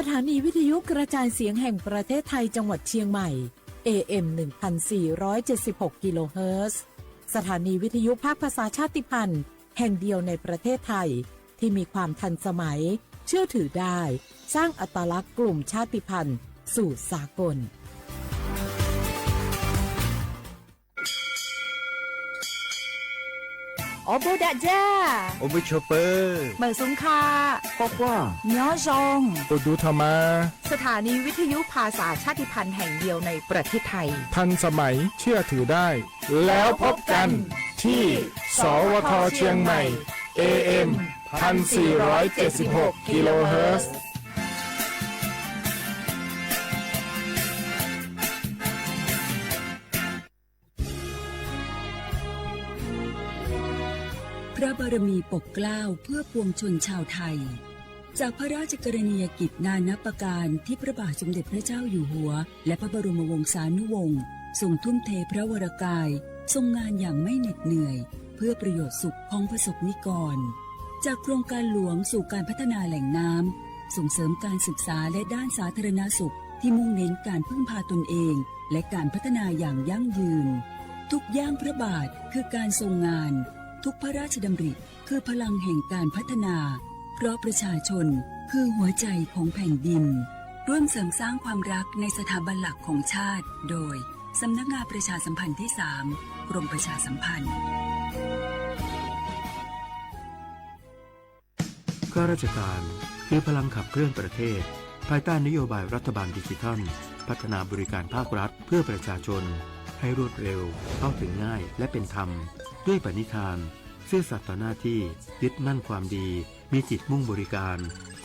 สถานีวิทยุกระจายเสียงแห่งประเทศไทยจังหวัดเชียงใหม่ AM 1476 กิโลเฮิรตซ์สถานีวิทยุภาคภาษาชาติพันธุ์แห่งเดียวในประเทศไทยที่มีความทันสมัยเชื่อถือได้สร้างอัตลักษณ์กลุ่มชาติพันธุ์สู่สากลโอโบดะจ้าโอเบชเปอร์เมอร์ซุงคาปอกว่าย้อซงตูดูธรรมาสถานีวิทยุภาษาชาติพันธุ์แห่งเดียวในประเทศไทยทันสมัยเชื่อถือได้แล้วพบกันที่สวทเชียงใหม่ AM 1476 กิโลเฮิรตซ์พระบารมีปกเกล้าเพื่อปวงชนชาวไทยจากพระราชกรณียกิจนานับประการที่พระบาทสมเด็จพระเจ้าอยู่หัวและพระบรมวงศานุวงศ์ทรงทุ่มเทพระวรกายทรงงานอย่างไม่เหน็ดเหนื่อยเพื่อประโยชน์สุขของประสบนิกรจากโครงการหลวงสู่การพัฒนาแหล่งน้ำส่งเสริมการศึกษาและด้านสาธารณสุขที่มุ่งเน้นการพึ่งพาตนเองและการพัฒนาอย่างยั่งยืนทุกย่างพระบาทคือการทรงงานทุกพระราชดำริคือพลังแห่งการพัฒนาเพราะประชาชนคือหัวใจของแผ่นดินร่วมเสริมสร้างความรักในสถาบันหลักของชาติโดยสำนักงานประชาสัมพันธ์ที่ 3 กรมประชาสัมพันธ์ข้าราชการคือพลังขับเคลื่อนประเทศภายใต้นโยบายรัฐบาลดิจิทัลพัฒนาบริการภาครัฐเพื่อประชาชนให้รวดเร็วเข้าถึงง่ายและเป็นธรรมด้วยปณิธานซื่อสัตย์ต่อหน้าที่ยึดมั่นความดีมีจิตมุ่งบริการ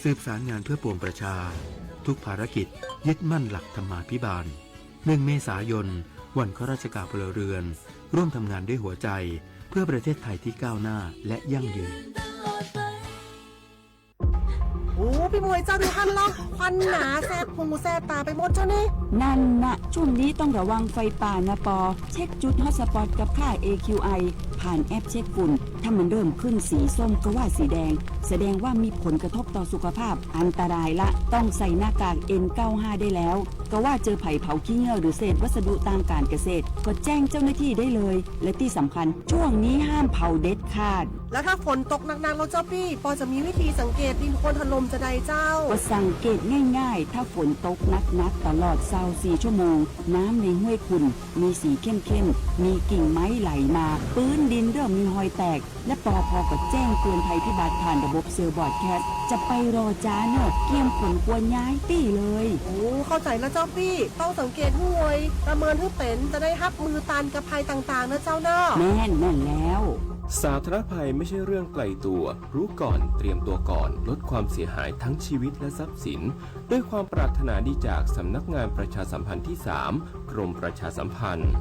สืบสารงานเพื่อปวงประชาทุกภารกิจยึดมั่นหลักธรรมาภิบาล1 เมษายนวันข้าราชการพลเรือนร่วมทำงานด้วยหัวใจเพื่อประเทศไทยที่ก้าวหน้าและยั่งยืนโอ้พี่มวยเจ้าดูหันล็อกควันหนาแสบหูแสบตาไปหมดเจ้านี่นั่นนะช่วงนี้ต้องระวังไฟป่านะปอเช็คจุดฮอตสปอตกับค่า AQI ผ่านแอปเช็คฝุ่นถ้ามันเริ่มขึ้นสีส้มก็ว่าสีแดงแสดงว่ามีผลกระทบต่อสุขภาพอันตรายละต้องใส่หน้ากาก N95 ได้แล้วก็ว่าเจอไผ่เผาขี้เงื่อหรือเศษวัสดุทางการเกษตรก็แจ้งเจ้าหน้าที่ได้เลยและที่สำคัญช่วงนี้ห้ามเผาเด็ดขาดแล้วถ้าฝนตกหนักๆเราเจ้าพี่ปอจะมีวิธีสังเกตดินโคลนถล่มจะใดเจ้าก็สังเกตง่ายๆถ้าฝนตกหนักๆตลอด24 ชั่วโมงน้ำในห้วยขุ่นมีสีเข้มๆมีกิ่งไม้ไหลมาพื้นดินเริ่มมีรอยแตกและปพก็แจ้งเตือนภัยพิบัติผ่านระบบเซอร์บอร์ดแคสจะไปรอจ้าเนอะเกี่ยมผลกลัวย้ายตี้เลยโอ้เข้าใจแล้วเจ้าพี่ต้องสังเกตห้วยประเมินให้เป็นจะได้รับมือตานกับภัยต่างๆนะเจ้าเนอะแม่นแล้วสาธารณภัยไม่ใช่เรื่องไกลตัวรู้ก่อนเตรียมตัวก่อนลดความเสียหายทั้งชีวิตและทรัพย์สินด้วยความปรารถนาดีจากสำนักงานประชาสัมพันธ์ที่ 3 กรมประชาสัมพันธ์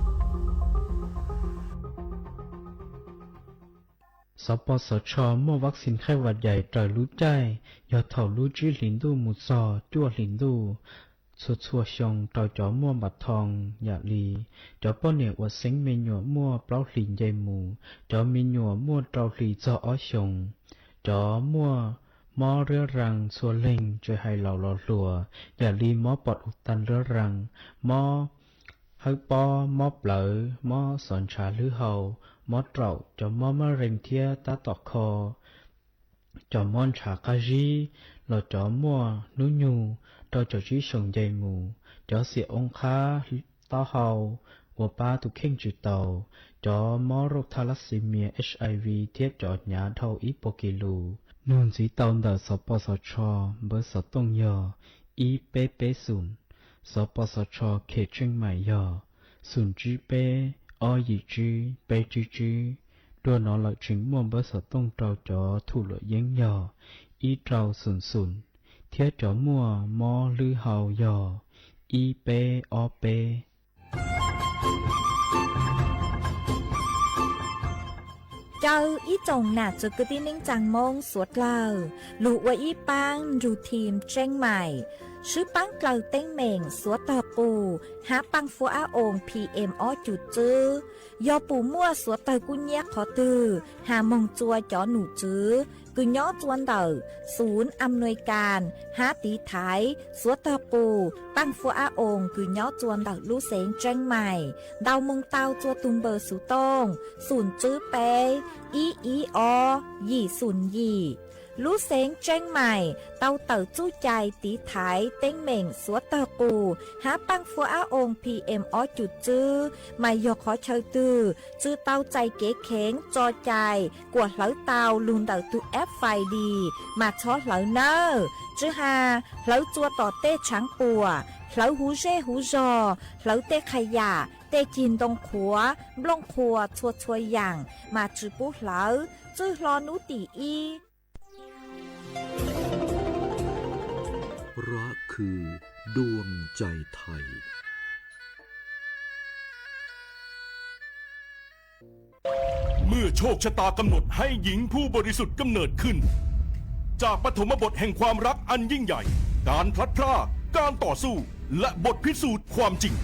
สปสช.มั่ววัคซีนไข้หวัดใหญ่ตรอยรู้ใจยอดเท่ารู้จื้อหลินดูหมุดซอจ้วหลินดูชัวชงต่อจอมั่วบัดทองอย่าลีจอป้อเนี่ยวัดเซ็งเมญัวมั่วเปล่าหลินใหญ่หมูจอมีญัวมั่วเตาหลีจออ้อชงจอมั่วมอเรือรังสัวเล่งช่วยให้เราหล่อหลัวอย่าลีมอปอดอุดตันเรือรังมอให้ปอมอเปลือมอสอนชาหรือเฮามอเต่าจอมอมะเร็งเทียตาตอกคอจอมอนชากาจีหล่อจอมั่วนุญูต่อจอจีส่งใจหมูจอเสียองค้าต้อเฮาหัวป้าตุกเข่งจุดเต่าจอมอโรคทาลัสซีเมีย HIV เทียบจอดหยาเท่าอีโปกิลูนูนสีเต่าเดอสปสชเบอร์สตงยออีเปเปศูนย์สปสชเขตเชียงใหม่ยอศูนย์จีเปอยีจีเปจีจีตัวนอหลักถึงม่วงเบอร์สตงเต่าจอถูกหลดยังยออีเต่าศูนย์เทียจอมั่วมอลือเฮายออีเปอเปเจ้าอีจงหนาจุกตินิ่งจังมงสวดเล่าลูว่าอีปังรูทีมเจ้งใหม่ชื่อปังเกลาเต้งเหม่งสวดตาปูหาปังฟัวอาองPM อ้อจุดจื้อยอปูมั่วสวดเตอกุญแยกขอตือหามงจัวจอหนูจื้อ กุญยอจวนเดอศูนย์อำนวยการหาตีไทยสวตปูตั้งฟัวอาองกุญยอจวนเดอลู่เสงเจงใหม่ดาวมงเตาจัวตุมเบอร์สุตงศูนย์จื้อเปอีอยี่ศูนย์ยี่ลู่เสงเจงใหม่เตาเต๋อจู้ใจตีไทยเต้งเหม่งสวตปูหาปังฟัวอาองPM อจุดจื้อไม่ยกขอเชยตื้อจื้อเตาใจเก๋เข็งจอใจกวดเหลาเตาลุนเต๋อตูแอฟไฟดีมาช็อตเหลาเนอจื้อหาเหลาจัวต่อเต้ช้างปัวเหลาหูเร่หูจอเหลาเต้ขยะเต้จินตรงขัวบลงขัวชัวอย่างมาจื้อปุ๊เหลาจื้อรอนุตีอีรักคือดวงใจไทยเมื่อโชคชะตากำหนดให้หญิงผู้บริสุทธิ์กำเนิดขึ้นจากปฐมบทแห่งความรักอันยิ่งใหญ่การพลัดพรากการต่อสู้และบทพิสูจน์ความจริง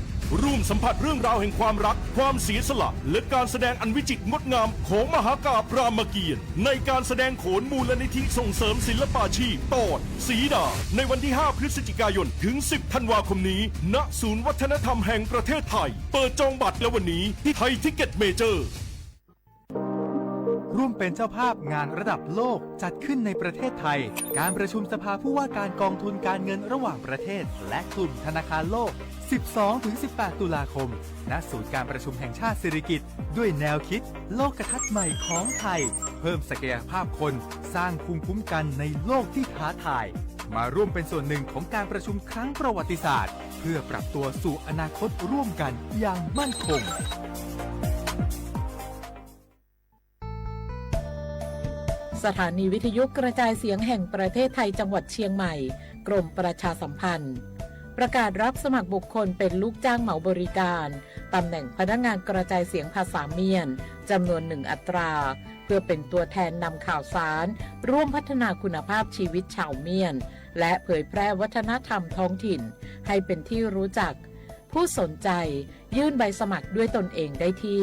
ร่วมสัมผัสเรื่องราวแห่งความรักความเสียสละและการแสดงอันวิจิตรงดงามของมหากาพย์รามเกียรติ์ในการแสดงโขนมูลนิธิส่งเสริมศิลปาชีพตอนสีดาในวันที่ 5 พฤศจิกายนถึง 10 ธันวาคมนี้ณศูนย์วัฒนธรรมแห่งประเทศไทยเปิดจองบัตรแล้ววันนี้ที่ไทยทิกเก็ตเมเจอร์ร่วมเป็นเจ้าภาพงานระดับโลกจัดขึ้นในประเทศไทยการประชุมสภาผู้ว่าการกองทุนการเงินระหว่างประเทศและกลุ่มธนาคารโลก 12-18 ตุลาคม ณ ศูนย์การประชุมแห่งชาติสิริกิติ์ด้วยแนวคิดโลกทัศน์ใหม่ของไทยเพิ่มศักยภาพคนสร้างภูมิคุ้มกันในโลกที่ท้าทายมาร่วมเป็นส่วนหนึ่งของการประชุมครั้งประวัติศาสตร์เพื่อปรับตัวสู่อนาคตร่วมกันอย่างมั่นคงสถานีวิทยุกระจายเสียงแห่งประเทศไทยจังหวัดเชียงใหม่กรมประชาสัมพันธ์ประกาศรับสมัครบุคคลเป็นลูกจ้างเหมาบริการตำแหน่งพนักงานกระจายเสียงภาษาเมียนจำนวน1 อัตราเพื่อเป็นตัวแทนนำข่าวสารร่วมพัฒนาคุณภาพชีวิตชาวเมียนและเผยแพร่วัฒนธรรมท้องถิ่นให้เป็นที่รู้จักผู้สนใจยื่นใบสมัครด้วยตนเองได้ที่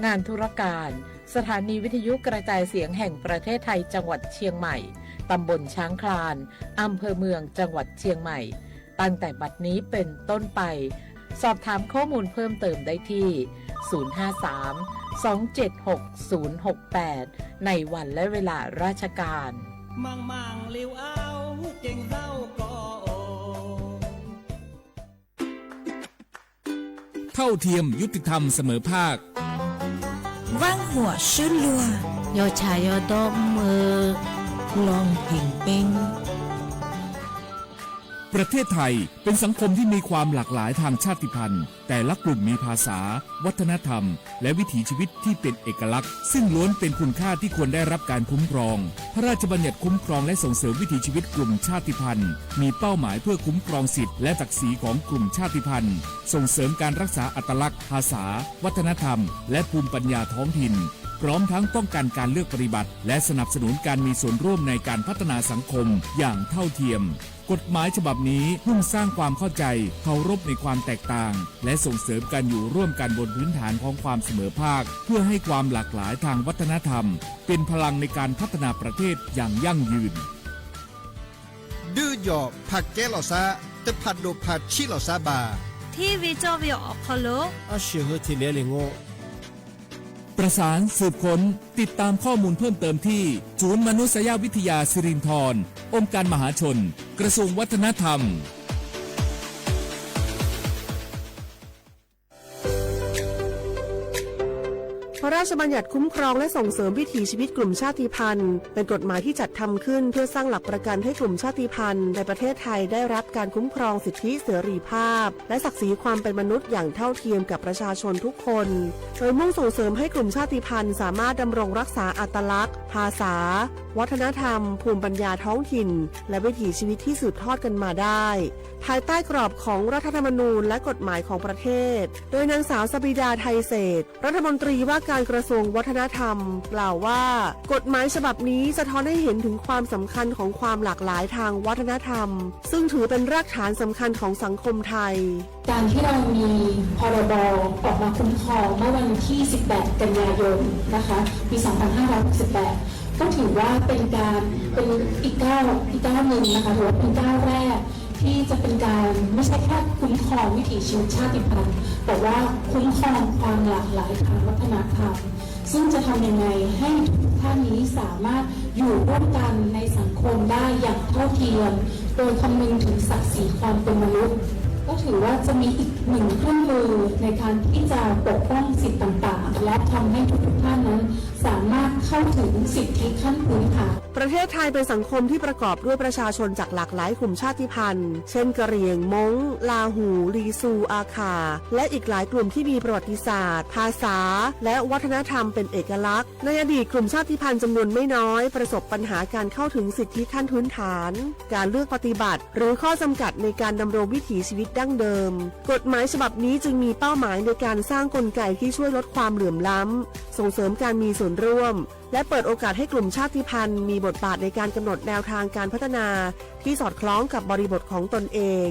งานธุรการสถานีวิทยุกระจายเสียงแห่งประเทศไทยจังหวัดเชียงใหม่ตำบลช้างคลานอำเภอเมืองจังหวัดเชียงใหม่ตั้งแต่บัดนี้เป็นต้นไปสอบถามข้อมูลเพิ่มเติมได้ที่ 053-276-068 ในวันและเวลาราชการมังลิวเอาเก่งเศร้าก็เท่าเทียมยุติธรรมเสมอภาคว่างหัวชื่อลัวยอชายยอดอมมือลองเพ่งเป้งประเทศไทยเป็นสังคมที่มีความหลากหลายทางชาติพันธุ์แต่ละกลุ่มมีภาษาวัฒนธรรมและวิถีชีวิตที่เป็นเอกลักษณ์ซึ่งล้วนเป็นคุณค่าที่ควรได้รับการคุ้มครองพระราชบัญญัติคุ้มครองและส่งเสริมวิถีชีวิตกลุ่มชาติพันธุ์มีเป้าหมายเพื่อคุ้มครองสิทธิและศักดิ์ศรีของกลุ่มชาติพันธุ์ส่งเสริมการรักษาอัตลักษณ์ภาษาวัฒนธรรมและภูมิปัญญาท้องถิ่นพร้อมทั้งป้องกันการเลือกปฏิบัติและสนับสนุนการมีส่วนร่วมในการพัฒนาสังคมอย่างเท่าเทียมกฎหมายฉบับนี้มุ่งสร้างความเข้าใจเคารพในความแตกต่างและส่งเสริมการอยู่ร่วมกันบนพื้นฐานของความเสมอภาคเพื่อให้ความหลากหลายทางวัฒนธรรมเป็นพลังในการพัฒนาประเทศอย่างยั่งยืนดื้อหยอกผักแก้หล่อซาตะผัดโดผัดชิหล่อซาบาที่วิจวิอคโลอาเชื่อที่เลลิงโงประสานสืบค้นติดตามข้อมูลเพิ่มเติมที่ศูนย์มนุษยวิทยาสิรินธรองค์การมหาชนกระทรวงวัฒนธรรม พระราชบัญญัติคุ้มครองและส่งเสริมวิถีชีวิตกลุ่มชาติพันธุ์เป็นกฎหมายที่จัดทำขึ้นเพื่อสร้างหลักประกันให้กลุ่มชาติพันธุ์ในประเทศไทยได้รับการคุ้มครองสิทธิเสรีภาพและศักดิ์ศรีความเป็นมนุษย์อย่างเท่าเทียมกับประชาชนทุกคนโดยมุ่งส่งเสริมให้กลุ่มชาติพันธุ์สามารถดำรงรักษาอัตลักษณ์ภาษาวัฒนธรรมภูมิปัญญาท้องถิ่นและวิถีชีวิตที่สืบทอดกันมาได้ภายใต้กรอบของรัฐธรรมนูญและกฎหมายของประเทศโดยนางสาวสบิดาไทยเศรษฐ์รัฐมนตรีว่าการกระทรวงวัฒนธรรมกล่าวว่ากฎหมายฉบับนี้สะท้อนให้เห็นถึงความสำคัญของความหลากหลายทางวัฒนธรรมซึ่งถือเป็นรากฐานสำคัญของสังคมไทยการที่เรามีพรบออกมาคุ้มครองเมื่อวันที่ 18 กันยายนนะคะปี 2568 ก็ถือว่าเป็นอีกก้าวหนึ่งนะคะถือว่าเป็นก้าวแรกที่จะเป็นการไม่ใช่แค่คุ้มครองวิถีชีวิตชาติพันธุ์แต่ว่าคุ้มครองความหลากหลายทางวัฒนธรรมซึ่งจะทำยังไงให้ทุกท่านนี้สามารถอยู่ร่วมกันในสังคมได้อย่างเท่าเทียมโดยคำนึงถึงศักดิ์ศรีความเป็นมนุษย์ก็ถือว่าจะมีอีกหนึ่งเครื่องมือในการที่จะปกป้องสิทธิต่างๆและทำให้ทุกท่านนั้นสามารถเข้าถึงสิทธิขั้นพื้นฐานประเทศไทยเป็นสังคมที่ประกอบด้วยประชาชนจากหลากหลายกลุ่มชาติพันธุ์เช่นกะเหรี่ยงม้งลาหูลีซูอาคาและอีกหลายกลุ่มที่มีประวัติศาสตร์ภาษาและวัฒนธรรมเป็นเอกลักษณ์ในอดีตกลุ่มชาติพันธุ์จำนวนไม่น้อยประสบปัญหาการเข้าถึงสิทธิขั้นพื้นฐานการเลือกปฏิบัติหรือข้อจำกัดในการดำรงวิถีชีวิตดั้งเดิมกฎหมายฉบับนี้จึงมีเป้าหมายในการสร้างกลไกที่ช่วยลดความเหลื่อมล้ำส่งเสริมการมีส่วนร่วมและเปิดโอกาสให้กลุ่มชาติพันธุ์มีบทบาทในการกำหนดแนวทางการพัฒนาที่สอดคล้องกับบริบทของตนเอง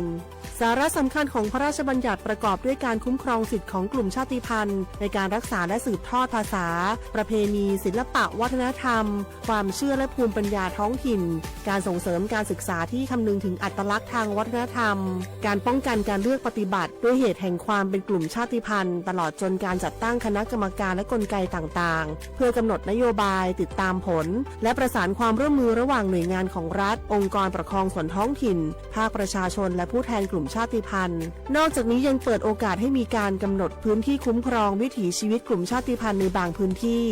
สาระสำคัญของพระราชบัญญัติประกอบด้วยการคุ้มครองสิทธิของกลุ่มชาติพันธุ์ในการรักษาและสืบทอดภาษาประเพณีศิลปะวัฒนธรรมความเชื่อและภูมิปัญญาท้องถิ่นการส่งเสริมการศึกษาที่คำนึงถึงอัตลักษณ์ทางวัฒนธรรมการป้องกันการเลือกปฏิบัติด้วยเหตุแห่งความเป็นกลุ่มชาติพันธุ์ตลอดจนการจัดตั้งคณะกรรมการและกลไกต่างๆเพื่อกำหนดนโยบายติดตามผลและประสานความร่วมมือระหว่างหน่วยงานของรัฐองค์กรปกครองส่วนท้องถิ่นภาคประชาชนและผู้แทนกลุ่มชาติพันธุ์นอกจากนี้ยังเปิดโอกาสให้มีการกำหนดพื้นที่คุ้มครองวิถีชีวิตกลุ่มชาติพันธุ์ในบางพื้นที่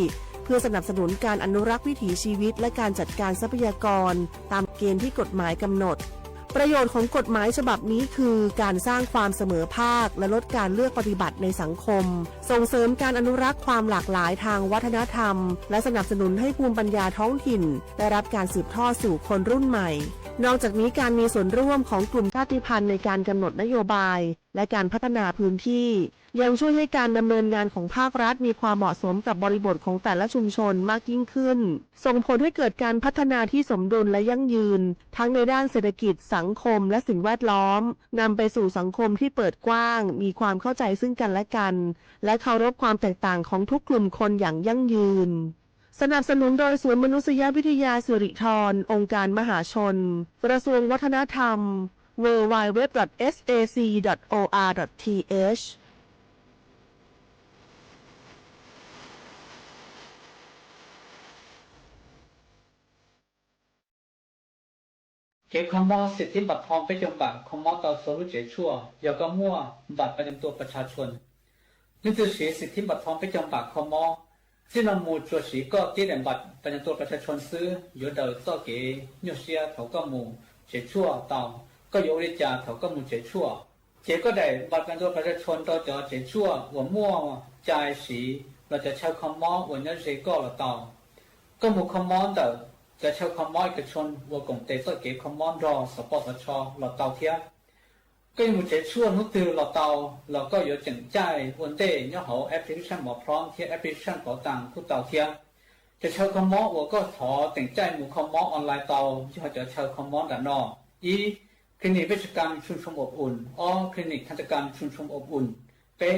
เพื่อสนับสนุนการอนุรักษ์วิถีชีวิตและการจัดการทรัพยากรตามเกณฑ์ที่กฎหมายกำหนดประโยชน์ของกฎหมายฉบับนี้คือการสร้างความเสมอภาคและลดการเลือกปฏิบัติในสังคมส่งเสริมการอนุรักษ์ความหลากหลายทางวัฒนธรรมและสนับสนุนให้ภูมิปัญญาท้องถิ่นได้รับการสืบทอดสู่คนรุ่นใหม่นอกจากนี้การมีส่วนร่วมของกลุ่มชาติพันธุ์ในการกำหนดนโยบายและการพัฒนาพื้นที่ยังช่วยให้การดำเนินงานของภาครัฐมีความเหมาะสมกับบริบทของแต่ละชุมชนมากยิ่งขึ้นส่งผลให้เกิดการพัฒนาที่สมดุลและยั่งยืนทั้งในด้านเศรษฐกิจสังคมและสิ่งแวดล้อมนำไปสู่สังคมที่เปิดกว้างมีความเข้าใจซึ่งกันและกันและเคารพความแตกต่างของทุกกลุ่มคนอย่างยั่งยืนสนับสนุนโดยศูนย์มนุษยวิทยาสิริธรองค์การมหาชนกระทรวงวัฒนธรรม www.sac.or.thเก็บคำว่าสิทธิบัตรทองไปจำกัดคำว่าต่อสู้เจ็ดชั่วอย่าก็มั่วบัตรประจำตัวประชาชนนี่คือสิทธิบัตรทองไปจำกัดคำว่าที่นำมูจวดสีก็ที่แหลมบัตรประจำตัวประชาชนซื้ออยู่เดินต่อเก๋ยเสียเขาก็มูเจ็ดชั่วต่อก็ยกเลิกจากเขาก็มูเจ็ดชั่วเจ๊ก็ได้บัตรประจำตัวประชาชนต่อจอเจ็ดชั่วหัวมั่วใจสีเราจะใช้คำว่าหัวเนื้อเสก็ละต่อก็มูคำว่าเดินจะใช้คำว่าเอกชนวัวกงเตต่อเก๋คำว่ารอสปสชเราเตาเทียก็ยังมูเจ็ดชั่วนุตือเราเตาเราก็อยู่จังใจวันเต้เนี่ยเขาแอปพลิเคชันหมอพร้อมที่แอปพลิเคชันต่อต่างผู้เตาเทียจะใช้คำว่าวัวก็ถอแต่งใจมูคำว่าออนไลน์เตาที่เขาจะใช้คำว่าด่านนออีคลินิกเวชกรรมชุมชนอบอุ่นอ้อคลินิกทันตกรรมชุมชนอบอุ่นเป๊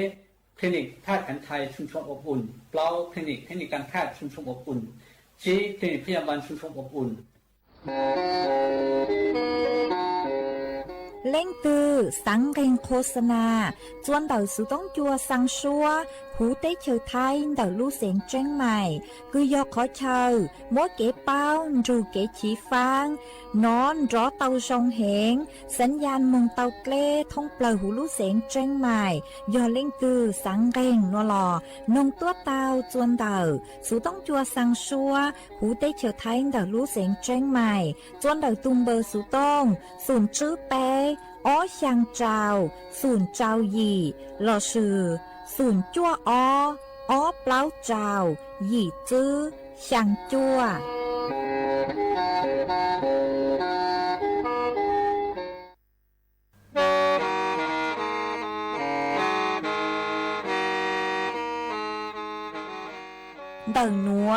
คลินิกแพทย์แผนไทยชุมชนอบอุ่นเปล่าคลินิกเทคนิคการแพทย์ชุมชนอบอุ่นจีคลินิกพยาบาลชุมชนอบอุ่นเล่งตือสังเกงโฆษณาจวนเต่าสุต้องจัวสังชัวผู้เต้เชอไทยเต่าลู่เสียงเจ้งใหม่คือยอขอเชอมัวเก๋เป้ารูเก๋ฉีฟางนอนรอเต่าชงเหงสัญญาณมงเต่าเกล้ท่องเปล่าหูลู่เสียงเจ้งใหม่ยอเล่งตือสังเกงนัวหล่อนงตัวเต่าจวนเต่าสุต้องจัวสังชัวผู้เต้เชอไทยเต่าลู่เสียงเจ้งใหม่จวนเต่าตุมเบอร์สุต้องศูนย์ชื่อเป้อ้อช่างเจ้าศูนย์เจ้าหยี่หล่อชื่อศูนย์จั่วอ้อเปล่าเจ้าหยี่จื้อช่างจั่วเดินนัว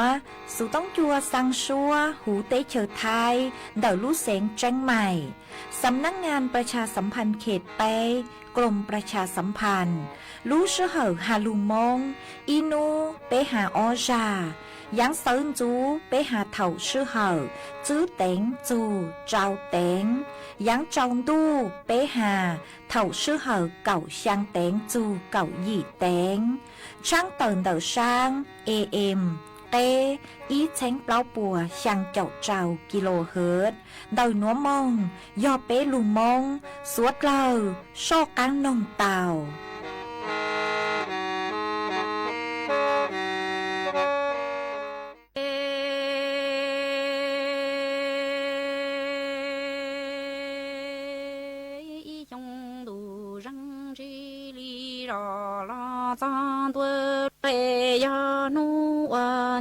สุต้องจัวสังชัวหูเต้เฉอไทยเดินลู่เสียงแจ้งใหม่สำนักงานประชาสัมพันธ์เขตเป้ กรมประชาสัมพันธ์รู้ชื่อเหอฮาลุงมงอีนูไปหาออจายังเซินจูไปหาเถาชื่อเหอจื้อเต็งจูเจ้าเต็งยังจองดูไปหาเถาชื่อเหอเก่าช่างเต็งจูเก่าหยี่เต็งช่างเตินเดอช่างAM tê ý tránh bao bùa sang chậu trào kHz đầu núa mông do bé lù mông suốt lờ so cán nông tàu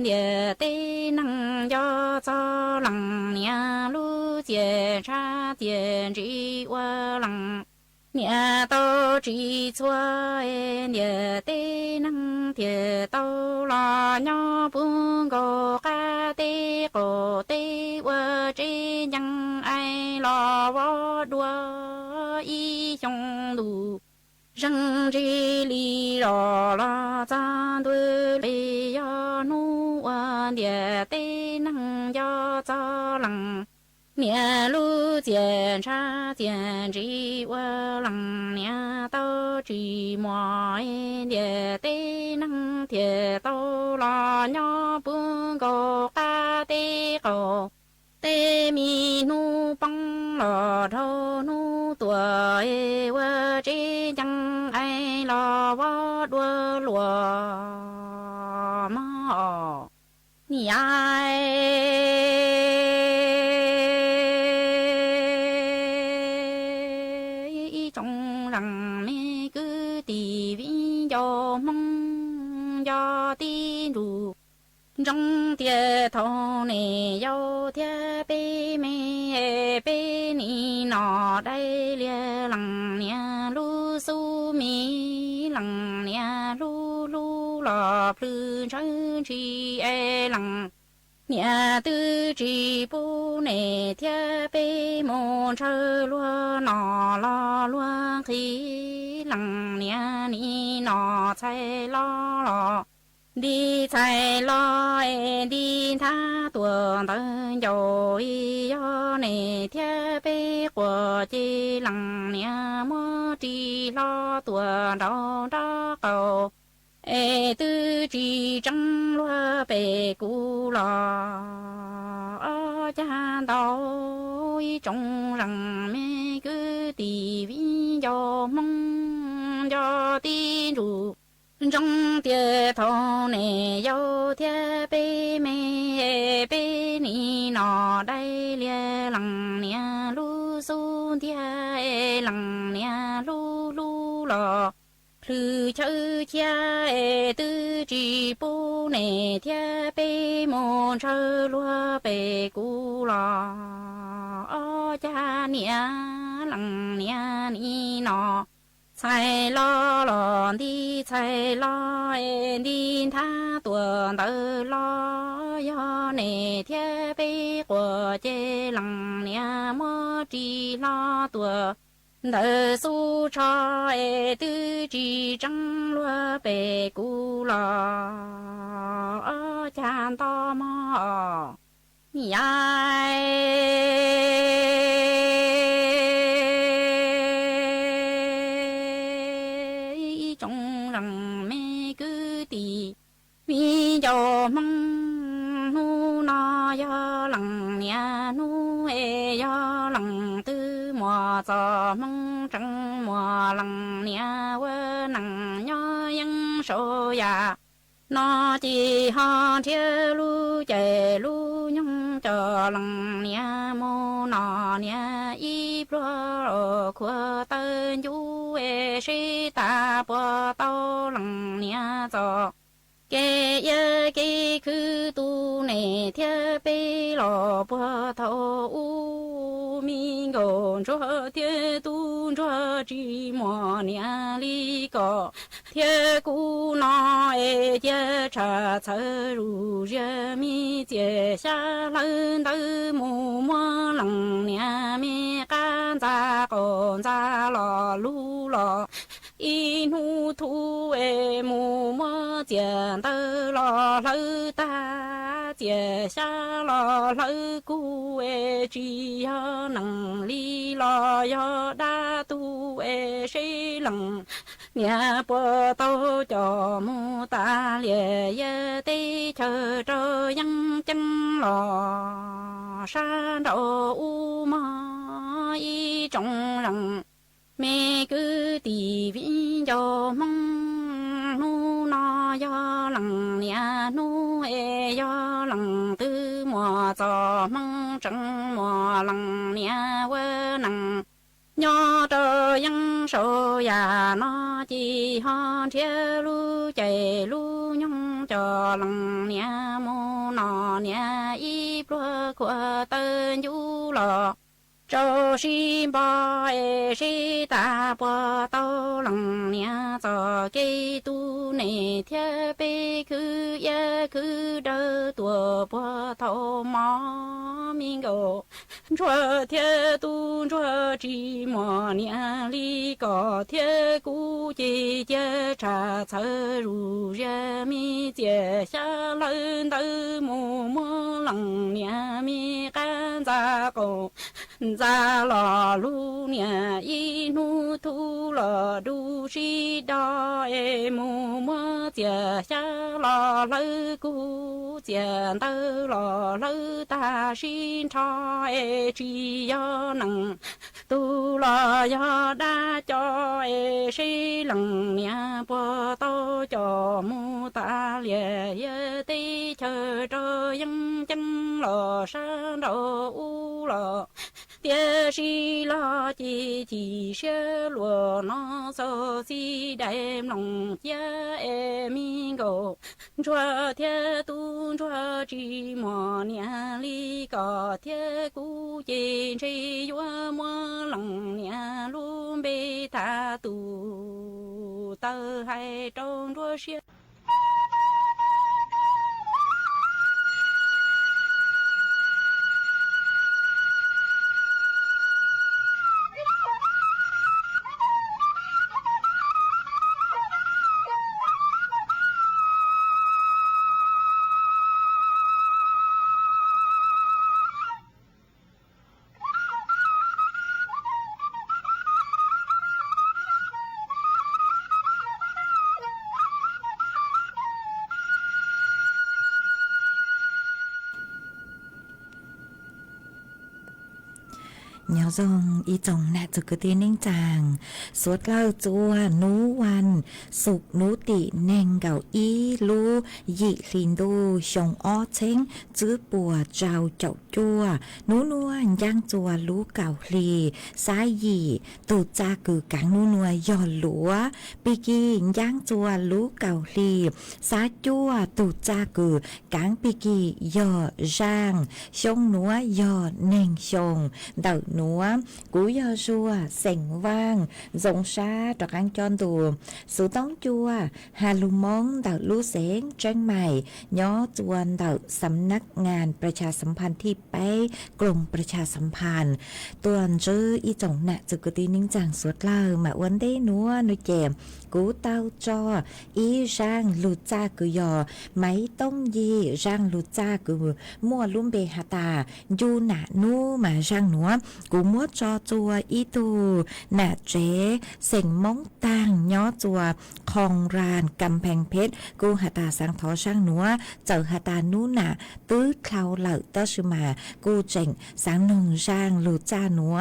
địa tê năng do cho lăng nhà lu chia cha tiền chỉ qua lăng nhà tao chỉ xóa địa tê năng địa tao là nhau buông gò ca tê cổ tê qua trên nhang ai lo vó đua y trong đủ răng rì lì rò la cha đuôi lì yo nu địa tê năng yo cho lăng nhà lu tiền cha tiền chỉ qua lăng nhà tao chỉ mọi địa tê năng địa tao là nhỏ buông gò ca tê cổ tê mi nu băng lò thô nu tuổi qua trên chẳng ai lo vó đua lùa mò nhị ai trong rằng mẹ cứ tì vĩ cho mong cho tin đủ trong tia thọ này yêu tia bê mê bê ni nọ đây lia lăng nia lu su mi lăng nia lu lu lọ plư chân chi e lăng nia tư chi bu này tia bê môn chơ lúa nọ lo lúa khí lăng nia ni nọ chạy lo lọ đi chạy lo đi tha tuần tân dồi yo này theo bê của chi lăng nia mơ chi lo tuần đâu đó cầu tư chi trăng loa bê cu lò ở cha đâu trong rằng mẹ cứ tì vi do mong do tin rủ trong tia thọ này yêu tia bê mê bê ni nọ đây lia lăng nia lu su tia lăng nia lu lu lọ plư chữ cha tư chỉ bu này tia bê môn chơ lúa bê cu lọ ở cha nia lăng nia ni nọ chạy lo lòn đi chạy lo đi tha tuần tơ lo yo này theo bê của chê lăng nia mơ chỉ lo tuần tơ su cho tư chỉ trăng lúa bê cu lò ở chan to mò nhai vì cho mong nu no yo lăng nia nu yo lăng tư mùa cho mong trăng mùa lăng nia quê nằng nho yang số ya nó chỉ ho thiê lu chạy lu nhung cho lăng nia mô nọ nia y pro khua tên du si ta po tao lăng nia cho kê ya kê khư tu nè theo bê lò bò thâu u mi gòn cho theo tu cho chỉ mò nè li cò theo cu nó theo cha chơ ru ya mi chia xa lần tư mù mò lăng nè mi can ra con ra lò lu lò y nu thu e mu mơ tiền tơ lò lơ ta tiền xa lò lơ cu e chi ha nằng li lò yo đa tu e say lằng nhà bờ tàu cho mu ta lìa ye tê chờ chờ yang chân lò sa đậu u ma y trong lòng mẹ cứ tì vĩ cho mong nu no do lòng nhà nu e do lòng tư mùa cho mong trăng mùa lòng nhà quê nằng nhỏ trơ yang sầu ya nó chỉ ho chia lu chạy lu nhung cho lòng nhà mô nọ nhà y plua của tên du lò cho si ba e si ta bờ tàu lòng nhà cho cây tu này theo bê cứ ya cứ đỡ tua bờ tàu mò mình go chúa theo tu chúa chỉ mò nhà li có theo cú chỉ chia trà thở ru ra mi chia xa lên tới mù mưa lòng nhà mi can ra cổ ra lò lu nhà y nu thu lò du si đo e mu mơ chia xa lò lơ cu chia tơ lò lơ ta xin cho e chi yo nằng tu lò yo đa cho e si lằng nhà bờ to cho mu ta lìa ye tê chờ cho yang chân lò sa đo u lò tia si lo chỉ xe lúa nó so si đem lòng cha em mình go chúa thiên tu chúa chỉ mò nhà li có thiên cú trên chỉ vua mua lòng nhà luôn bê tha tu tơ hay trong chúa xe nhỏ dòng y chồng nạ trực cơ tiên ninh chàng suốt lao chua núวันสุกนูติแนงเก่าอีลูยิลินดูชงอ้อเช้งจื้อปัวเจ้าเจ้าจัวนูนัวย่างจัวลูเก่าลีสายหยีตูจากือกังนูนัวย่อหลัวปีกีย่างจัวลูเก่าลีสาจัวตูจากือกังปีกีย่อร่างชงนัวย่อแนงชงเดาnúa cú yo chua sành vang rộng xa trọc ăn tròn tù số tống chua hà lu mong đảo lu sén tranh mày nhỏ chวนđảoสำนักงานประชาสัมพันธ์ที่ไปกรมประชาสัมพันธ์ตัวชื่ออีจงน่ะจุกตีนิ่งจังสวดเล่ามาวันได้นัวนุเจมกูเต้าจออีร่างลูจ้ากุยอไม่ต้องยีร่างลูจ้ากุมั่วลุ่มเบหาตายูหนานูมาร่างนัวกูมั่วจอจัวอีตูหนาเจเสียงมงตังย่อจัวคองรานกำแพงเพชรกูหาตาสังทอช่างนัวเจอหาตานูหนาตื้อคลาวเหล่าเต้าชมากูเจ๋งสังนงร่างลูจ้านัว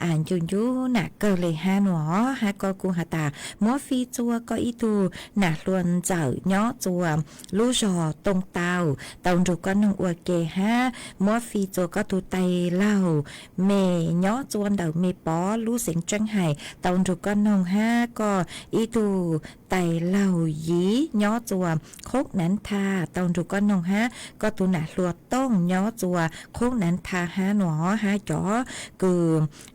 อ่านจุนยูหนาเกเลยฮาหนอฮาก็กูหาตามัวฟีจัวก็อีตูหนาลวนเจอย่อจัวลู่จอตรงเตาตรงรูก็นงอวเกฮะมัวฟีจัวก็ตูไตเล่าเมย่อจวนเดาเมปอลู่เสียงจังไห้ตรงรูก็นงฮะก็อีตูไตเล่ายีย่อจัวโคกนั้นทาตรงรูก็นงฮะก็ตูหนาลวดต้องย่อจัวโคกนั้นทาฮะหนอฮะจ๋อคือ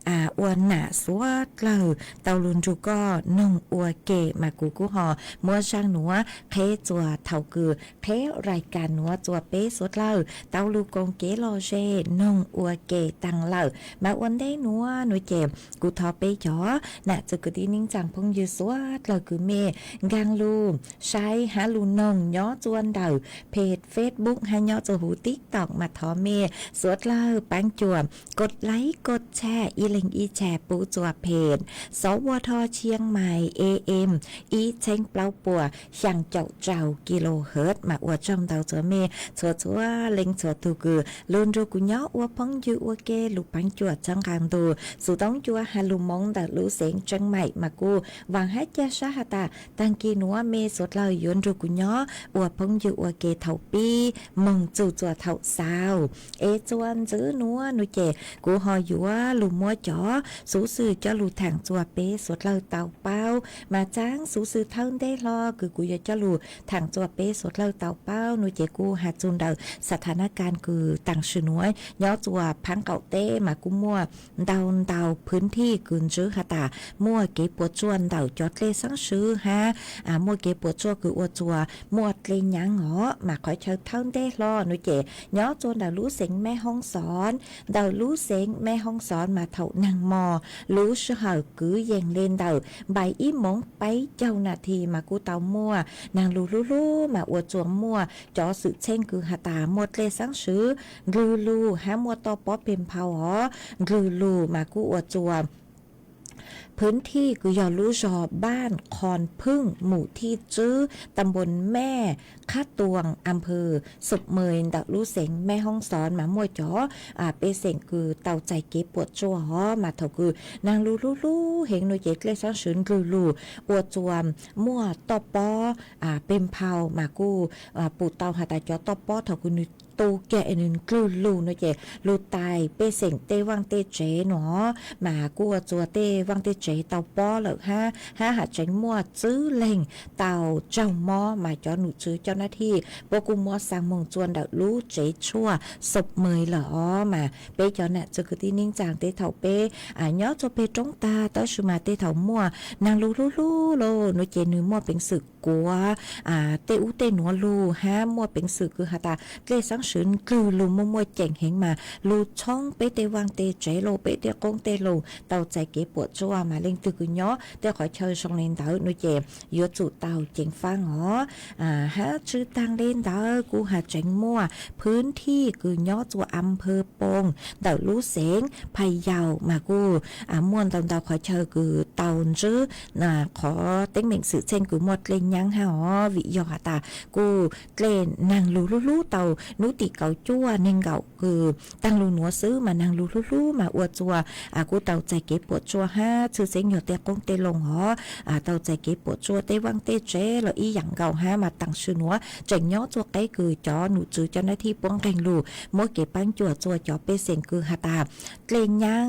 อวนหนาสวดเล่าเตาลุนรูก็นงอวเกมากูหอมัวช่างหนัวเพจัวเท่าคือเพรายการหนัวจัวเป๊สวดเล่าเตาลูกงเกโลเจนงอวเกตังเล่ามาอ วันได้นัวหนูเจ็บกูทอไปจ่อน่ะจะกตีนิ่งจังพงยืสวดเราคือเมกังลูใช้หาลูนงย้อจวนเดาเพจ Facebook ให้ย้อจะหูติ๊กตอกมาทอเมสวดเล่าปังจวบกดไลค์กดแชร์อีลิงอีแชร์ปูจวบเพจสวทเชียงใหม่ AM อีเชงเปล่าปัวช่างเจ้ากิโลเฮิรตซ์มาอวดจอมเดาเจอเมชัวเล็งชัวตูกือลุนรูกุญย้ออวดพงยูอวดเกลูปังจวดจังการดูสุต้องจัวฮาลูมงแต่รู้เสียงจังใหม่มากูวางให้เจ้าชาฮตาตังกีนัวเมสดเลยยนรูกุญย้ออวดพงยูอวดเกเท่าปีมงจูจัวเท่าสาวจวนจื้อนัวนุเจกูหอยัวลูมัวจ๋อสูสื่อเจ้าลูถังจัวเปสดเลยเต่าเป้ามาจ้างสูสื่อเท่าได้รอคือกูอยากเจ้าลูถังจัวเปสดเลยเต่าเป้านุเจกูหาจุนเดาสถานการณ์คือต่างชื่อนัวย้อจัวพังเก่าเต้มากูมัวเดาพื้นที่กืนจื้อฮะตามัวเก็บปวดจวนเดาจอดเลสังซื้อฮะมัวเก็บปวดจัวคืออวดจัวมัวเลนยังหอมาคอยเชิญเท่าได้รอนุเจย้อจนเดารู้เสียงแม่ห้องสอนเดารู้เสียงแม่ห้องสอนมาเท่านางมอรู้ชื่อเหอกือเย็นเล่นเดาใบอีหมงไปเจ้านาทีมากูเตามัวนางลูมาอวดจวงมัวจอสื่อเช่งคือฮะตาหมดเลสังซื้อลูฮะมัวตอปอเป็นเผาหอลูมากูอวดจวงพื้นที่คือยอรู้จอบ้านคอนพึ่งหมู่ที่จื้อตำบลแม่ข้าตวงอำเภอสุบเมยดักรู้เสียงแม่ห้องสอนมามั่วจ๋อเปเสียงคือเต่าใจเก็บปวดจัวหอมาเถาคือนางลูเห็นหนูเจ็กเลยสังสืนลูอวดจวมมั่วตอปอเป็นเผามากูปูเต่าหาตาจ๋อตอปอเถาคือตูแกนึงกลูนะเจลูตายเปเสียงเตวังเตเจเนาะมากูจัวเตวังเตเจเต่าปอเหรอฮะหาจังมั่วจื้อเล่งเต่าเจ้าหม้อมาจอหนูจื้อเจ้าหน้าที่ปกูมัวสางมงจวนเดารู้เจชั่วศพเมยเหรอมาเปจอน่ะจะคือที่นิ่งจางเตเถาเปย้อจะเปจงตาเต้าชูมาเตเถามั่วนางลูโลหนูเจนึมั่วเป็นสึกกัวเตอุเตหนัวลูฮะมั่วเป็นสึกคือหาตาเตสังสืนคือลูมัวเจ๋งเห็นมาลูช่องเปเตวังเตเจโลเปเตกงเตโลเต่าใจเก็บปวดจัวมาเล่งตึกย้อเตขอเชิญชงเล่นเต่าหนูเจยอจุเต่าเจ๋งฟังหอฮะชื่อตังเล่นเต่ากูหาเจ๋งมั่วพื้นที่คือย้อจัวอำเภอปงเต่ารู้เสียงพะเยามากูม่วนเต่าขอเชิญคือเต่าจื้อขอเต็งเหม่งสื่อเช่นกูหมดเล่นยังฮะวิยอตากูเล่นนางลูเต่านุติเก่าจั่วเน่งเก่าคือตั้งลูหนัวซื้อมานางลูมาอวดจัวกูเต่าใจเก็บปวดจัวฮะชื่อเสียงหยดเตะกงเตลงหอเต่าใจเก็บปวดจัวเตวังเตเจแล้วอีหยังเก่าฮะมาตั้งชื่อหนัวเจ๋งย้อจัวไก่คือจอหนูจื้อเจ้าหน้าที่ป้องกันลูมัวเก็บปังจัวจอเปเสียงคือฮาตาเกลนยัง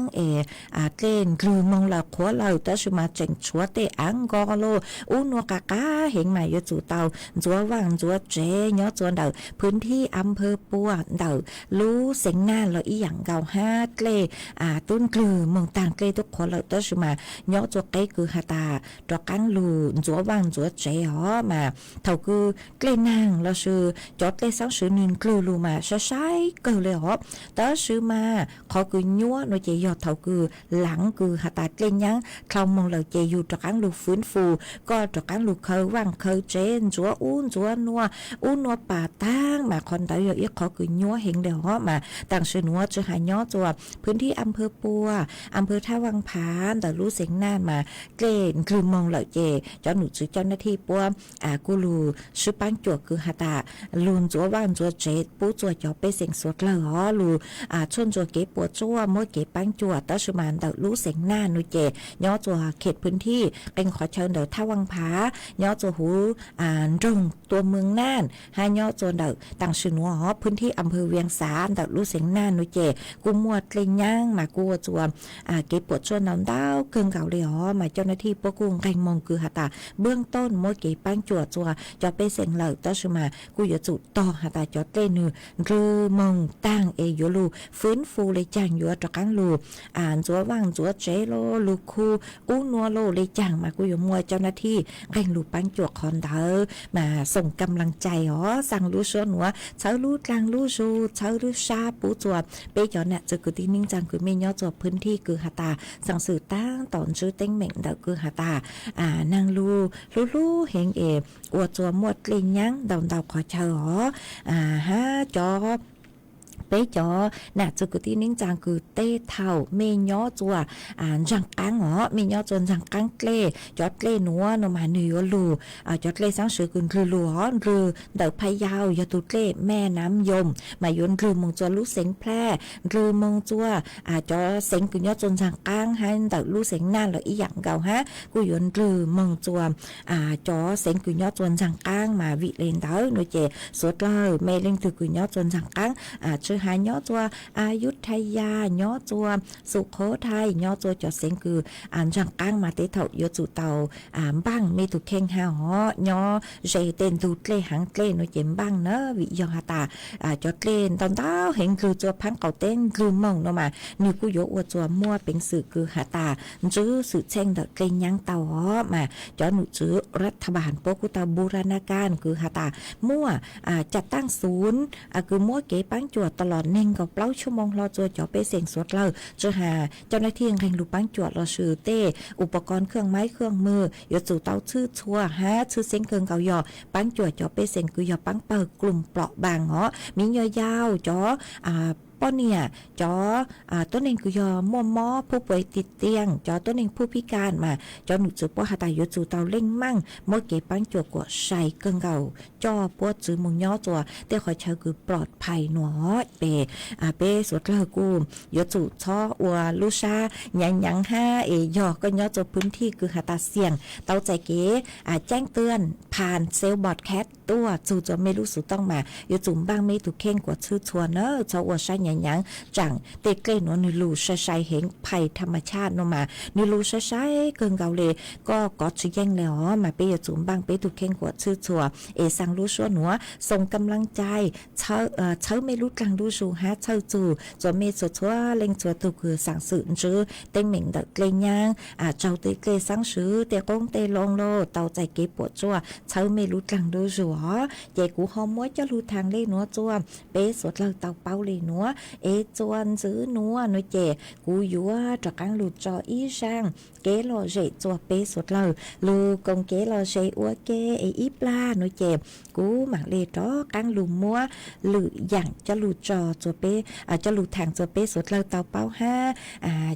เกลนคือมองละขวเราแต่ชูมาเจ๋งชัวเตอังกอโลอุนัวกากาเห็นไหมยจูเต่าจัววังจัวเจย้อจัวเต่าพื้นที่อำเภอปัวเต่ารู้เสียงงานเราอีหยังเก่าฮะเกลตุ้นคือเมืองต่างเกลทุกคนเราแต่ชูมาย้อจัวไก่คือฮาตาดอกกังลูจัววังจัวเจหอมาเท่าคือเกลนางเราชื่อจอดเลยสังสือนึงกลูมาใช้เกิดเลยหอแต่ชื่อมาขอคือยัวหนูเจยอดเท่าคือหลังคือฮาตาเกลยังเขามองเราเจอยู่ดอกกังลูฟื้นฟูก็ดอกกังลูเคยว่างเคยเจนจัวจัวนัวป่าตั้งมาคนเดียวขอคือยัวเห็นเดียวมาต่างชื่อนัวจะหายย้อจัวพื้นที่อำเภอปัวอำเภอท่าวังผาแต่รู้เสียงน่านมาเกลนคือมองเราเจเจ้าหนูจื้อเจ้าหน้าที่ปัวกูลูชื่อปังจัวคือฮาตาลุนจัวว่างจัวเจปูจัวจอไปเสียงสดเลยอ๋อลูชนจัวเก็บปวดจัวมวยเก็บปังจัวแต่ชุมันแต่รู้เสียงหน้าหนูเจย้อจัวเขตพื้นที่เป็นขอเชิญเดี๋ยวท่าวังผาย้อจัวหูรงตัวเมืองน่านให้ย้อจัวเดี๋ยวต่างชื่อหนูอ๋อพื้นที่อำเภอเวียงสาแต่รู้เสียงหน้าหนูเจกูมัวเกลย่างมากูจัวเก็บปวดจัวน้ำดาวเกิ งเก่าเลยอ๋อมาเจ้าหน้าที่ปกครองแรงมองคือหาตาเบื้องต้นมวยเก๋ปังจั่วจัวจะไปเสียงเหล่าตชมากูอย่าจุดต่อหาตาจอเต้นือรือมองตั้งเอยูลูฟื้นฟูเลยจังอยู่ตะกังลูอ่านจัวว่างจัวเจโลลูคูอู้นัวโลเลยจังมากูอยู่มวยเจ้าหน้าที่แรงลูปังจั่วคอนเดอมาส่งกำลังใจอ๋อสั่งลู่ชัวหนัวเช้าลู่กลางลู่ชูเช้าลู่ชาปูจัวไปจอเนี่ยจะคือที่นิ่งจังคือไม่ย่อจัวพื้นที่คือหาตาสั่งสื่อตั้งตอนชื่อเต็งเหม่งเดาคือหาตานางลู่เฮงอวดจัวหมดเลยยังเดาขอเชิญอ๋อฮะจอbây giờ nè cho cái tin những chàng cứ tê thầu mê nhó chùa răng căng ó mê nhó chùa răng căng lê cho lê núa nó mà nửa lù cho lê sáng sớm cứ lù ó lù đợi phay yao giờ tụt lê mẹน้ำยมmà yun lù mong cho lú sén phe lù mong chùa cho sén cứ nhó chùa răng căng hay đợi lú sén nan là ý dạng gạo ha cứ yun lù mong chùa cho sén cứ nhó chùa răng căng mà vị lên đó nói chè suốt lời mẹ lên từ cứ nhó chùa răng căng chứ hai nhó chùa Ayutthaya nhó chùaสุโขทัยnhó chùa cho sen cứ răng căng mà tế thầu yo chủ tàu băng mê tụ khen ha họ nhó dây tên tụ lê hàng lê nó chém băng nó vị do hà ta cho lên tao tao hiện cứ chùa phán cầu tên cứ mong nó mà nếu cứ yo chùa muaเป็นสื่อคือhà ta chứ sự chen đợt cây nhang tàu họ mà choหนูซื้อรัฐบาลพวกกูตาบูรณาการคือhà taมั่วจัดตั้งศูนย์คือมั่วเก๋ปังจั่วตลอดเน่งกับเล้าชั่วโมงรอจัวจ่อไปเสียงสวดเลยจะหาเจ้าหน้าที่แรงลูกปังจั่วรอชื่อเต้อุปกรณ์เครื่องไม้เครื่องมือยจู่เต้าชื่อชัวฮะชื่อเสียงเกินเก่าหยอปังจั่วจ่อไปเสียงคือหยอปังเปิดกลุ่มเปราะบางเหรอมียาวจ่อป้อเนี่ยจอตัวเองคือยอมอมอผู้ป่วยติดเตียงจอตัวเองผู้พิการมาจอหนุจือป้อหาตายจู่เตาเล่งมั่งมดเก็บปังจั่วกว่าใส่เกินเก่าจอป้อจือมงย่อจั่วแต่ขอเชิญคือปลอดภัยหนอเปสวดเลกูยจู่ช่ออัวลูชายังห้ายอก็ย่อจั่วพื้นที่คือหาตาเสี่ยงเตาใจเก๋แจ้งเตือนผ่านเซลล์บอดแคทตัวจู่จะไม่รู้สึกต้องมายจุ่มบ้างไม่ถูกเข่งกว่าชื่อชัวเนอะชาวอัวใช้ยังจังเตะเกลนนิลูใช้เห็นภัยธรรมชาตินมานิลูใช้เกินเกาเลยก็ชี้แย่งแล้วมาไปยจุ่มบ้างไปถูกเข่งกว่าชื่อชัวสังรู้ชัวหนัวส่งกำลังใจเช้าไม่รู้กลางรู้ชูฮะเช้าจู่จะไม่ชัวเล็งชัวตุคือสั่งสื่อจื้อเต็งเหม่งเด็กเกลยังเจ้าเตะเกลสังซื้อเตะกงเตะลงโลเตาใจเก็บปวดชัวเช้าไม่รู้กลางรู้ชัวใจกูหอมม้วยจะรู้ทางเล่นัวจัวเป๊สวดเราเตาเป้าเลยนัวจวนซื้อนัวน้อยเจกูยัวจากการหลุดจออีช่างเกลอเจจัวเป๊สวดเราลูกงเกลอเจอัวเกอีปลาน้อยเจกูหมักเลยจ้อการหลุมมัวหรืออย่างจะหลุดจอจัวเป๊จะหลุดทางจัวเป๊สวดเราเตาเป้าห้า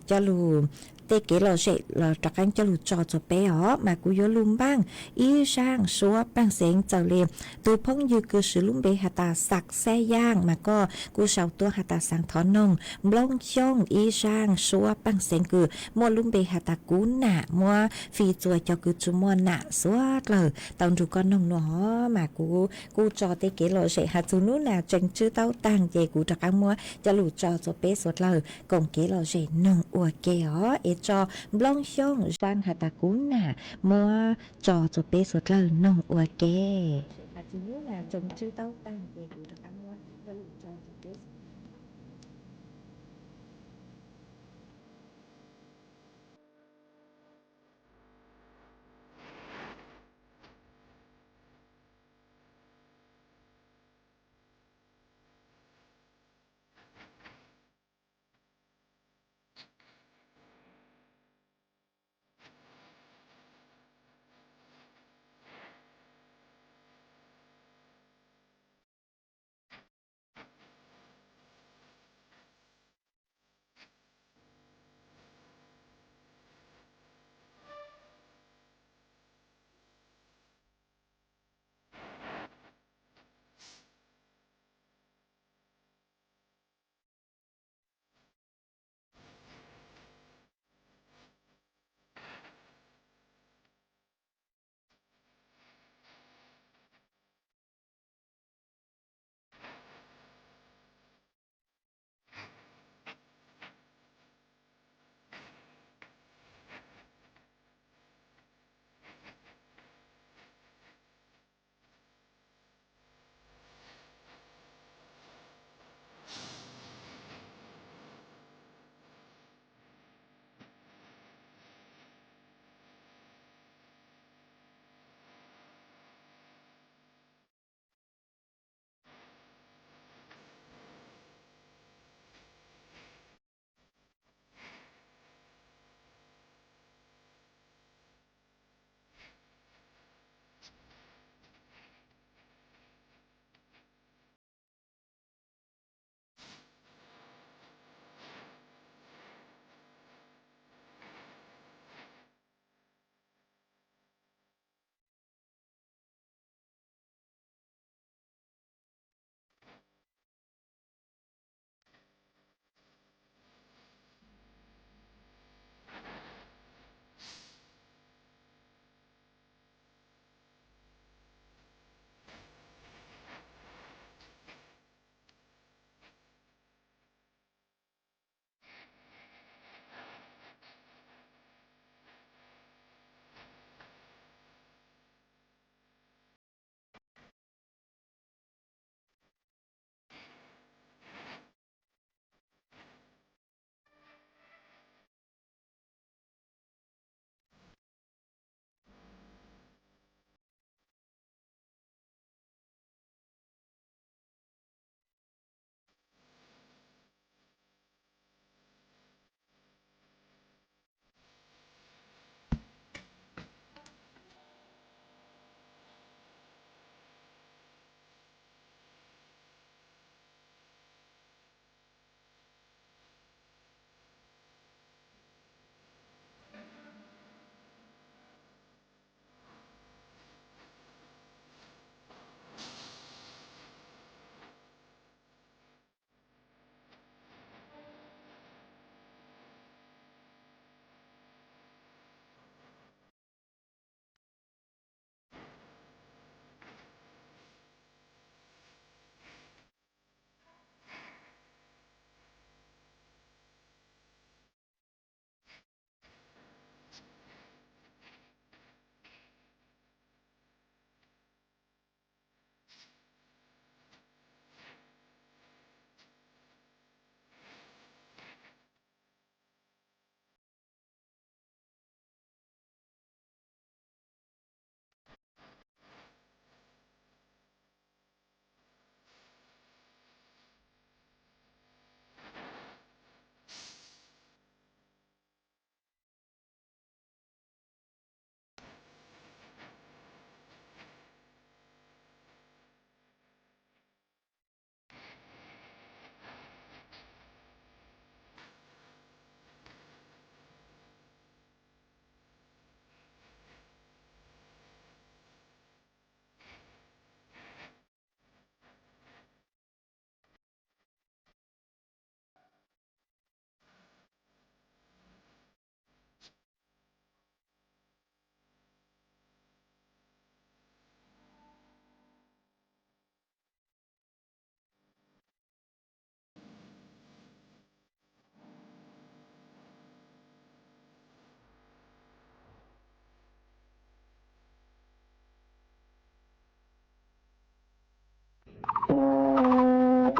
จะหลุดเตเกลอเจเราจากการจะหลุดจอจัวเป๊อ๋อมากูยัวลุมบ้างอีช่างชัวปังเสียงเจ้าเลียมตัวพงยืคือสือลุมเบหตาสักแซ่ย่างมาก็กูเฉาตัวหตาสังทอนนงบลงช่องอีช่างชัวปังเสียงคือมัวลุมเบหตากูหนามัวฟีจวยเจ้าคือจุมัวหนาสวดเลยตอนดูก้อนนงหนอมากูจอเตเกลอเจหาจูนู้นาจังชื่อเต้าตังเจกูจากการมัวจะหลุดจอจัวเป๊สวดเลยกงเกลอเจนงอัวเกอ๋อจอบลงช่องจังหตากูหนามัวจอจัวเป๊สวดเลยนงอัวเกหาจูนู้นาจังชื่อเต้าตังเจกูจากการมัวจะหลุดจอจัวเป๊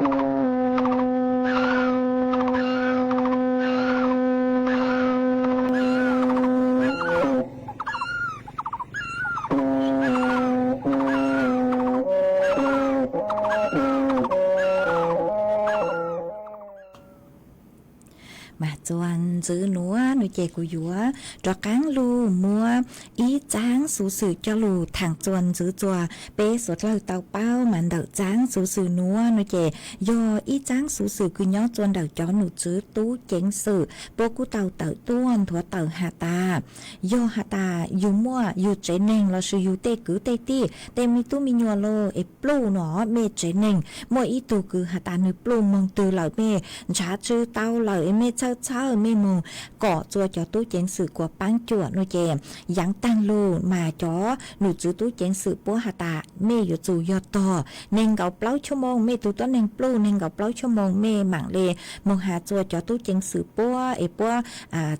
mà chuan giữ núa nuôi chè của dúa cho cáng lu mua ý tráng số sự cho lù thằng chuan giữ chùa bé số lời tàu bao mà đậu tráng số sự núa nuôi chè do ý tráng số sự cứ nhó chuan đậu cho nụ chữ tú chén sự bố cú tàu tàu tuôn thua tàu hà ta do hà ta dù mua dù chế nền là sự dù tê cứ tê ti tê mi tu mi nhua lô ép plu nó mê chế nền mỗi ý tu cứ hà ta nuôi plu mong từ lời mê trả chữ tàu lời mê chơ mê mù cỏ chua cho tú chén sự của bán chùa nuôi chè dáng tăng lù mà chó nụ chữ tú chén sự bố hà ta mê dù dù do to nên gạo plau cho mong mê tu toán nên plu nên gạo plau cho mong mê mạng lê mong hà chua cho tú chén sự bố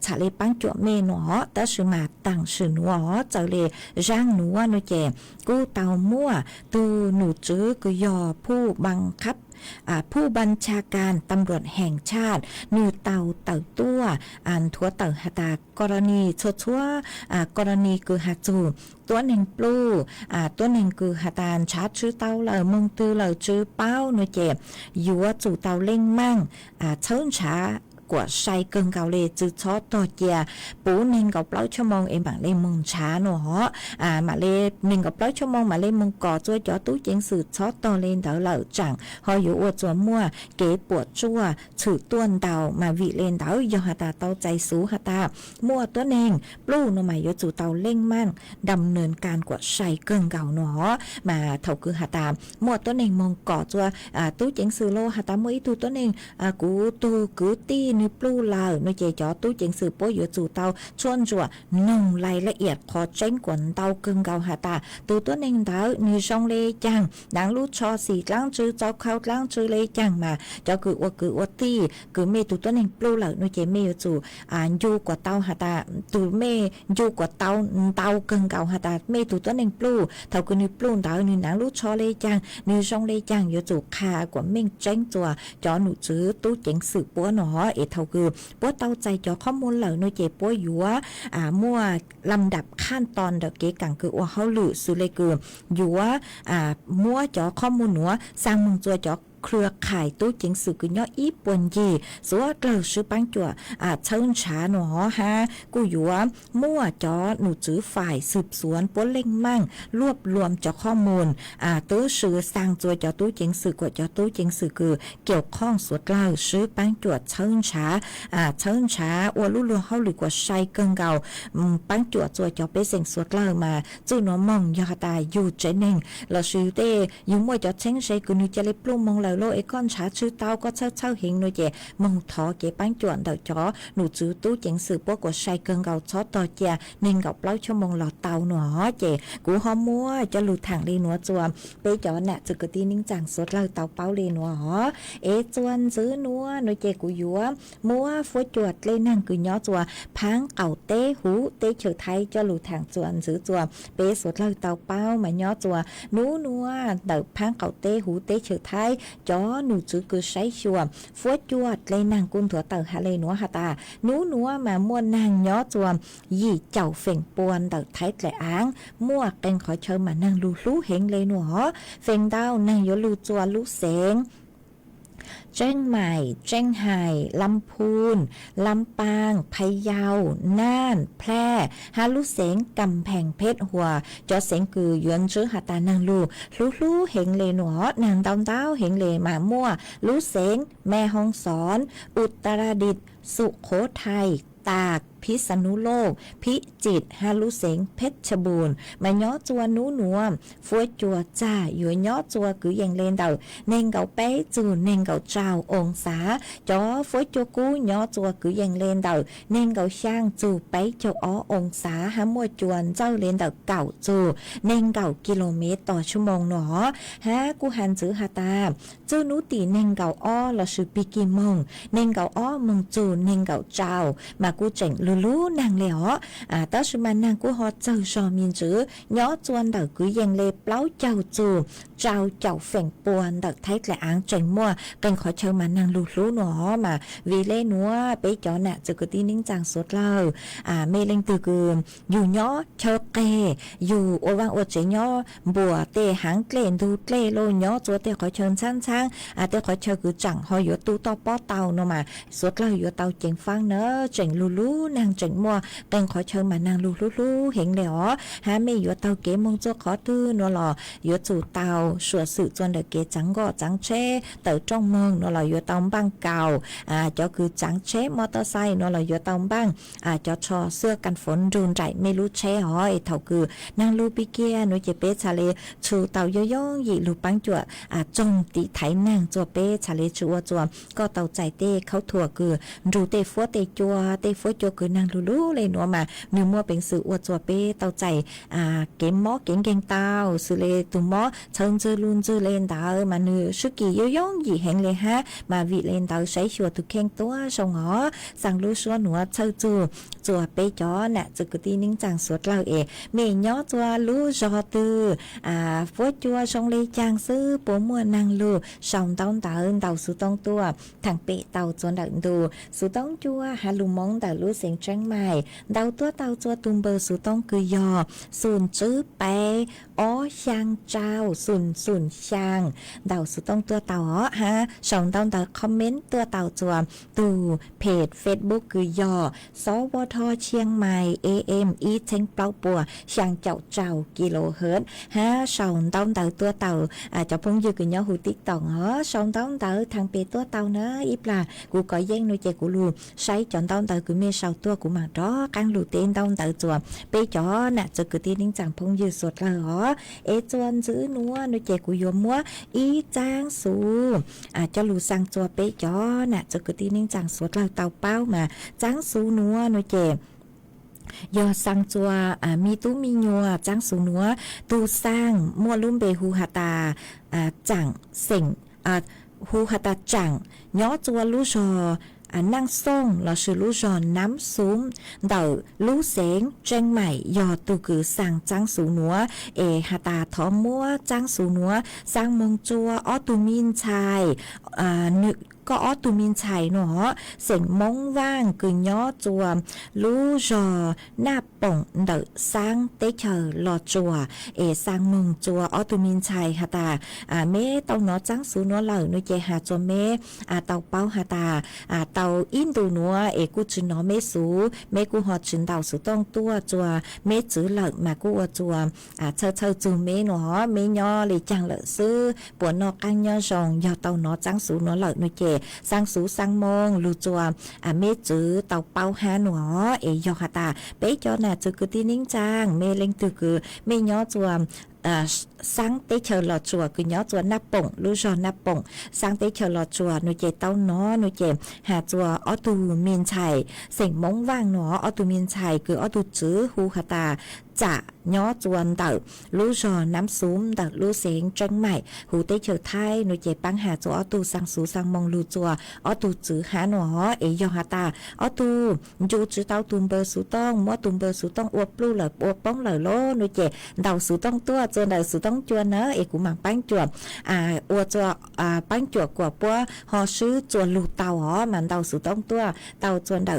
trả lê bán chùa mê nó ta sự mà tăng sự nó trở lê rang núa nuôi chè cô tàu mua tu nụ chữ cứ doผู้บังคับผู้บัญชาการตำรวจแห่งชาตินูเต่าตัวทัวเต่าหตากรณีชัวกรณีคือหาจูตัวหนึ่งปลูตัวหนึ่งคือหตานชาร์จชื่อเต่าเลยมงตือเลยชื่อเป้าหนูเจ็บอยู่ว่าจู่เต่าเล่งมั่งเชิญช้าcủa say cơn gạo lê từ chó to chè bố nên gạo plau cho mong em bạn lên mong chá nó mà lên nên gạo plau cho mong mà lên mong cò cho tú chén sự chó to lên đỡ lợ chẳng họ dụ ô cho mua kế bùa chua thử tuôn tàu mà vị lên đỡ do hà ta tàu chạy sú hà ta muaตัวเองปลูnó mà do chủ tàu lên mang đầm nền can của say cơn gạo nó mà thầu cứ hà ta muaตัวเองmong cò cho tú chén sự lô hà ta mua ít tuตัวเองcú tu cứ tiนึปลูลาวนึเจจอตู้เจงสือโป้อยู่จู่เตาชวนจั่วนุ่งรายละเอียดพอเจ้งกวนเตากึ่งเกาหาตาตัวหนึ่งเตานึช่องเลจังดังลูกชอสีล้างจื้อเจ้าเขาล้างจื้อเลจังมาเจ้าคืออวดตีคือเมตัวหนึ่งปลูลาวนึเจเมอยู่จู่อยู่กว่าเตาหาตาตัวเมอยู่กว่าเตากึ่งเกาหาตาเมตัวหนึ่งปลูเท่าคือนึปลูเตานึหนังลูกชอเลจังนึช่องเลจังอยู่จู่คากว่าเม่งเจ้งจั่วจอหนูจื้อตู้เจงสือปัวหนอเอเท่าคือปัวเตาใจจอข้อมูลเหล่านึเจปัวอยู่ว่ามั่วลำดับขั้นตอนเด็กเก๋กังคือว่าเขาหรือสุเลคืออยู่ว่ามั่วจอข้อมูลหนัวสร้างมึงจั่วจอเครือข่ายตู้จิงสื่อกุญย่ออีปวนยีสัวเกลือซื้อปังจั่วเชิญฉาหนอฮะกูอยู่ว่ามั่วจอหนูจื้อฝ่ายสืบสวนป้นเล่งมั่งรวบรวมจอข้อมูลตู้ซื้อสร้างจั่วจอตู้จิงสื่อกว่าจอตู้จิงสื่อคือเกี่ยวข้องสวดเกลือซื้อปังจั่วเชิญฉาอวลุ่ลัวเขาหรือกว่าใช้เกิงเก่าปังจั่วจั่วจอไปเสียงสวดเกลือมาจู่หนอมองยาตายอยู่ใจหนึ่งเราซื้อเต้ยุ่งมั่วจอเช้งใช้กุญจะเล็บลุ่มมองโลไอ้ก้อนชาชื่อเต้าก็เช่าเห็นหนูเจมองทอเก็บปังจวนเดาจ้อหนูจื้อตู้เจ๋งสืบปกว่าใช้เกินเก่าชอต่อเจเน่งกับเล่าชั่วโมงหลอดเต้าหนอเจกูหอมมัวจะหลุดทางเลยหนัวจวมไปจ่อน่ะจึกกะตีนิ่งจังสดเราเต้าเป้าเลยหนัวเอจวนซื้อหนัวหนูเจกูยัวมัวฟัวจวดเลยนั่งกูย้อจัวพังเก่าเต้หูเต้เฉยไทยจะหลุดทางจวนซื้อจัวไปสดเราเต้าเป้ามาย้อจัวหนูนัวเต้าพังเก่าเต้หูเต้เฉยไทยจ้อหนูจื้อคือใช้ชัวฟัวจวดเลยนางกุนถั่วเต่าหาเลยหนัวหาตาหนูนัวมาม่วนนางย้อจวมยี่เจ้าเฝ่งปวนเต่าไทยแหละอ้างมั่วเก่งขอเชิญมานางลูเห็งเลยหนัวเฝ่งดาวนางยลูจวลูเสงเชียงใหม่เชียงไฮ้ลำพูนลำปางพะเยาน่านแพร่ฮาลุเสงกำแพงเพชรหัวจอเสงคือย้อนชื่อหาตานางลูเห็งเลยหนัวนางดาวเห็งเลยมามั่วลูเสงแม่ฮ่องสอนอุตรดิตถ์สุโขทัยตากพิษณุโลกพิจิตรฮาลุเสงเพชรบูรณ์มาย้อจัวนูนัวฟัวจัวจ้าอยู่ย้อจัวคือยังเล่นเดาเน่งเกาเป๊จูเน่งเกาเจ้าองศาจอฟัวจัวกูย้อจัวคือยังเล่นเดาเน่งเกาช่างจูเป๊เจ้าอ้อองศาฮะมัวจวนเจ้าเล่นเดาเก่าจูเน่งเก่ากิโลเมตรต่อชั่วโมงหนอฮะกูหันจื้อหาตาจูนูตีเน่งเกาอ้อละชื่อปีกิมงเน่งเกาอ้อมึงจูเน่งเกาเจ้ามากูเจ๋ง ลูลูนางเหลียวตาสุมานางกูฮอเจ้าชอมินจื้อย่อจวนเดอกุยังเลเปล่าเจ้าจูเจ้าเฝ่งปวนเดอไทยและอ่างใจมัวกันขอเชิญมานางลูลูหนอมาวีเล่นัวไปจ่อน่ะจะกตีนิ่งจางสดเล่าเมเลงตือกืนอยู่ย่อเชเกอยู่โอวังโอเจย่อบัวเตหางเกลนดูเกลโลย่อจัวเตขอเชิญช่างเตขอเชิญคือจังหอยอยู่ตู้ต่อป้อเตาเนาะมาสดเล่าอยู่เตาเจ๋งฟังเนอะเจ๋งลูลูนางเจ๋งมัวกันขอเชิญมานางลูลูเห็นแล้วหาไม่อยู่เตาเก๋มงจัวขอตื้อนัวหล่ออยู่จู่เตาสวดสื่อจนเด็กเก๋จังก็จังเช่เต๋อจ้องเมืองนัวหล่ออยู่เตาบ้างเก่าเจ้าคือจังเช่มอเตอร์ไซค์นัวหล่ออยู่เตาบ้างเจ้าชอเสื้อกันฝนรุนใจไม่รู้เช่หอยเท่าคือนางลูปิเกียหนูเจเป้ชาเลชูเตาย่อยๆหยีลูปังจั่วจงตีไถนางจัวเป้ชาเลชัวจัวก็เตาใจเต้เขาถั่วคือรูเตฟัวเตจัวคือนางลูเลยนัวมาเนื้อมัวเป็นสื่ออวดจัวเป้เตาใจเก๋มอเก่งเตาสื่อเลตุมอเชิงจือลุนจือเลนเตามาเนื้อสุกี้ย่อยๆหยีแหงเลยฮะมาวิเลนเตาใช้ชัวตุเข่งตัวชงหอสั่งลูชัวหนัวเชิงจัวเป้จ้อน่ะจะกตีนิ่งจังสวดเล่าเอเมย่อจัวลูจอตือฟัวจัวชงเลยจางซื้อปัวมัวนางลูสองต้องเต่าสุต้องตัวทางเปเต่าจวนดังดูสุต้องจัวฮาลูมองเต่าลูเสียงแจ้งใหม่เต่าตัวเต่าจัวตุมเบอร์สุต้องคือยอส่วนจื้อไปอ๋อช่างเจ้าส่วนช่างเต่าสุต้องตัวเต่าฮะสองต้องเต่าคอมเมนต์ตัวเต่าจัวตูเพจ Facebook คือยอสวทเชียงใหม่ AM อีเทงเปล่าปัวช่างเจ้ากิโลเฮิรตซ์ฮะสองต้องเต่าตัวเต่าจะพงยืกันย่อหูติ๊กต่องสองต้องเต่าทางเปตัวเต่าเนอะอีปลากูก็แย่งนุเจกูรูใช้จอนต้องเต่ากูเมสาวตัวกูมาดอกังลูเต้นต้องเต่าจัวไปจ่อน่ะจะกูตีนิ่งจังพงยืสดเลยจวนซื้อนัวนุเจกูยมมัวอีจางสูจะลูสังจัวไปจ่อน่ะจะกูตีนิ่งจังสดเลยเต่าเป้ามาจางสูนัวนุเจยอสังจัวมีตู้มีญัวจังสูนัวตูสร้างมัวลุ่มเบหูหาตาจังเส็งหูหาตาจังย้อจัวลูจอนั่งส่งเราชื่อลูจอน้ำซุ้มเดาลูเสงเจงใหม่ยอตูกือสั่งจังสูนัวหาตาทอมัวจังสูนัวสร้างมงจัวออตูมินชายนึกก็ออตูมินชัยเนาะเสียงมงว่างคือย่อจัวลูจอหน้าป่งเดอสร้างเตเชอร์ลอจัวสร้างมงจัวออตูมินชัยฮะตาเมเตาเนาะจังสูนัวเหล่านุเจหาจัวเมเตาเป้าฮะตาเตาอินดูนัวกูจืนเนาะเมสูเมกูหอจืนเตาสูต้องตัวจัวเมจือเหล่ามากูจัวเชอจูเมเนาะเมย่อเลยจังเหล่าซื้อปวนนอกังย่อจงยอเตาเนาะจังสูนัวเหล่านุเจสร้างสูสร้างมงลูจัวเมจือเตาเป้าฮาหนัวยอฮาตาเป๊ะจอน่ะจือคือที่นิ่งจางเมเล็งตือคือเมย่อจัวสร้างเตเชอร์หลอดจัวคือย้อจัวหน้าป่งลูจอหน้าป่งสร้างเตเชอร์หลอดจัวนุเจเต้าเนาะนุเจหาจัวออตูมินชัยเสียงมงว่างเนาะออตูมินชัยคือออตูจื้อฮูฮาตาจะย้อจวนเต่าลูจอน้ำซุ้มเต่าลูเสียงจังใหม่หูเตเชอร์ไทยนุเจปังหาจัวออตูสังสูสังมงลูจัวออตูจื้อหาหนอยอฮาตาออตูจูจื้อเต้าตุมเบอร์สูต้องมัวตุมเบอร์สูต้องอวบปลู่เหล่าอวบป้องเหล่าโลนุเจเต่าสูต้องตัวจนเต่าสูต้องจวนเนอะกูมังปั้งจวบอวจัวปั้งจวบกว่าปัวหอซื้อจวนลูเต่ามันเต่าสูต้องตัวเต่าจวนเต่า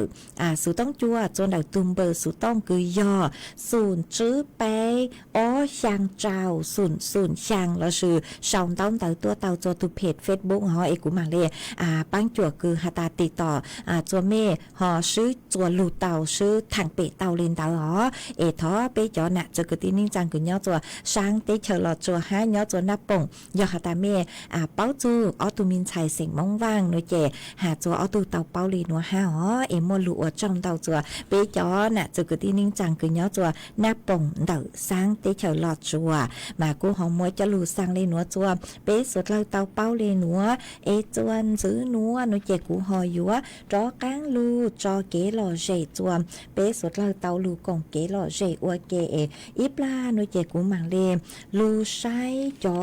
สูต้องจัวจวนเต่าตุมเบอร์สูต้องคือยอศูนย์จื้อไปอ๋อช่างเจ้าศูนย์ช่างเราชื่อสองต้องเต่าตัวเต่าจวตุเพจ Facebook กูมังเลยปั้งจวบคือหาตาติดต่อจวเม่หอซื้อจวนลูเต่าซื้อทางเปเต่าเลนเต่าท้อเปจอน่ะจะกตีนิ่งจังคือย่อจัวช่างเตเชอร์หลอดจัวห้าย้อจัวหน้าป่งยอหาตาเม่เป้าจูออตูมินชัยเสียงมองว่างนุเจหาจัวออตูเต่าเป้าลีนัวห้ามัวลูอวดจ้องเต่าจัวเปจอน่ะจะกตีนิ่งจังคือย่อจัวหน้าป่งเต่าสร้างเตเชอร์หลอดจัวมากูหอมมวยจะลูสร้างเลนัวจัวเปสุดเราเต่าเป้าเลนัวจวนซื้อนัวนุเจกูหอยัวจอก้างลูจอเกหล่อเจจัวเปสุดเราเต่าลูกงเกหล่อเจอวเกอีปลานุเจกูมังเล ลูใช้จ่อ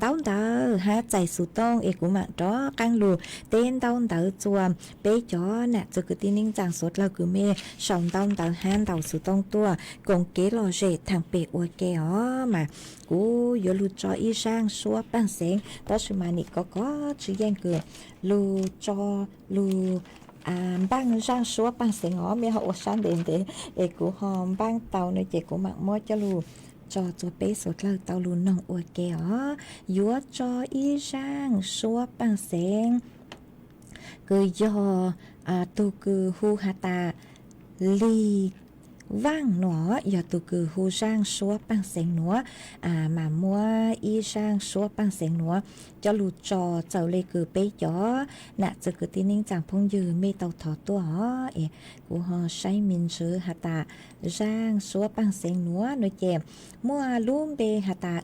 ดาวเตอฮะใจสุดต้องเอกุมาจ่อกังลูเต้นดาวเตอจวมเปจ่อน่ะจะกึตินิ่งจางสดเราคือเมสองดาวเตอฮันดาวสุดต้องตัวกงเกลอเจทางเปอวยแกอ๋อมากูยลูจ่ออีช่างชัวปังเสงต่อสมานิก็ชื่อแย่งเกิดลูจ่อลูbăng sang số băng sẽ ngõ mi họ sang đến để của họ băng tàu nơi chỉ của mạng môi cho lù cho bé số là tàu lù nòng ua kéo dúa cho y sang số băng sẽ cứ do tu cứ hu hata li vang nó giờ tụ cử hu sang số băng seng nó mà mua y sang số băng seng nó cho lù trò chầu lê cử bé chó nạ giờ cử tin ninh chẳng phong dư mê tàu thọ tua hó của họ say min sư hà ta sang số băng seng nó nói chèm mua luôn bê hà ta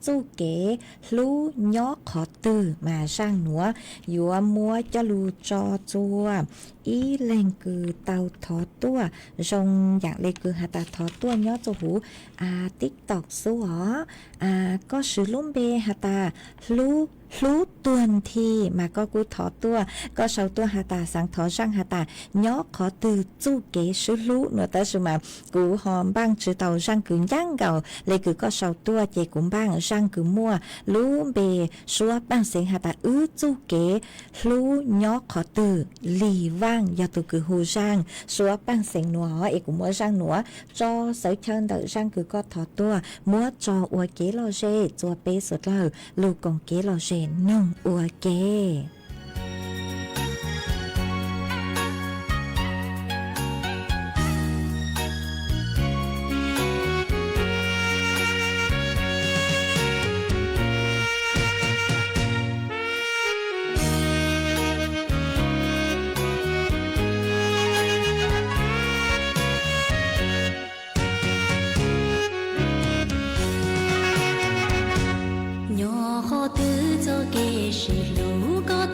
chu kế lú nhó khó từ mà sang nó dùa mua cho lù trò chua ý lên cử tàu thọ tua rong dạng lê cử hà ta thọ tua nhó cho hú TikTok số hó có sự luôn bê hà ta lú tuần thì mà có cú thọ tua có sau tua hà ta sáng thọ sang hà ta nhó khó từ chu kế sự lú nữa tới sự mà cú hòm băng chữ tàu sang cứ nhang gạo lấy cứ có sau tua chỉ cũng băng sang cứ mua lú bề số băng sen hà ta chu kế lú nhó khó từ lì vang do tụ cứ hồ sang số băng sen nữa ấy cũng mua sang nữa cho sở chân đợi sang cứ có thọ tua mua cho ua kế lo dê cho bé sốt lờ lù còn kế lo dê nông ua kế nhỏ khó tư cho kê sự lũ có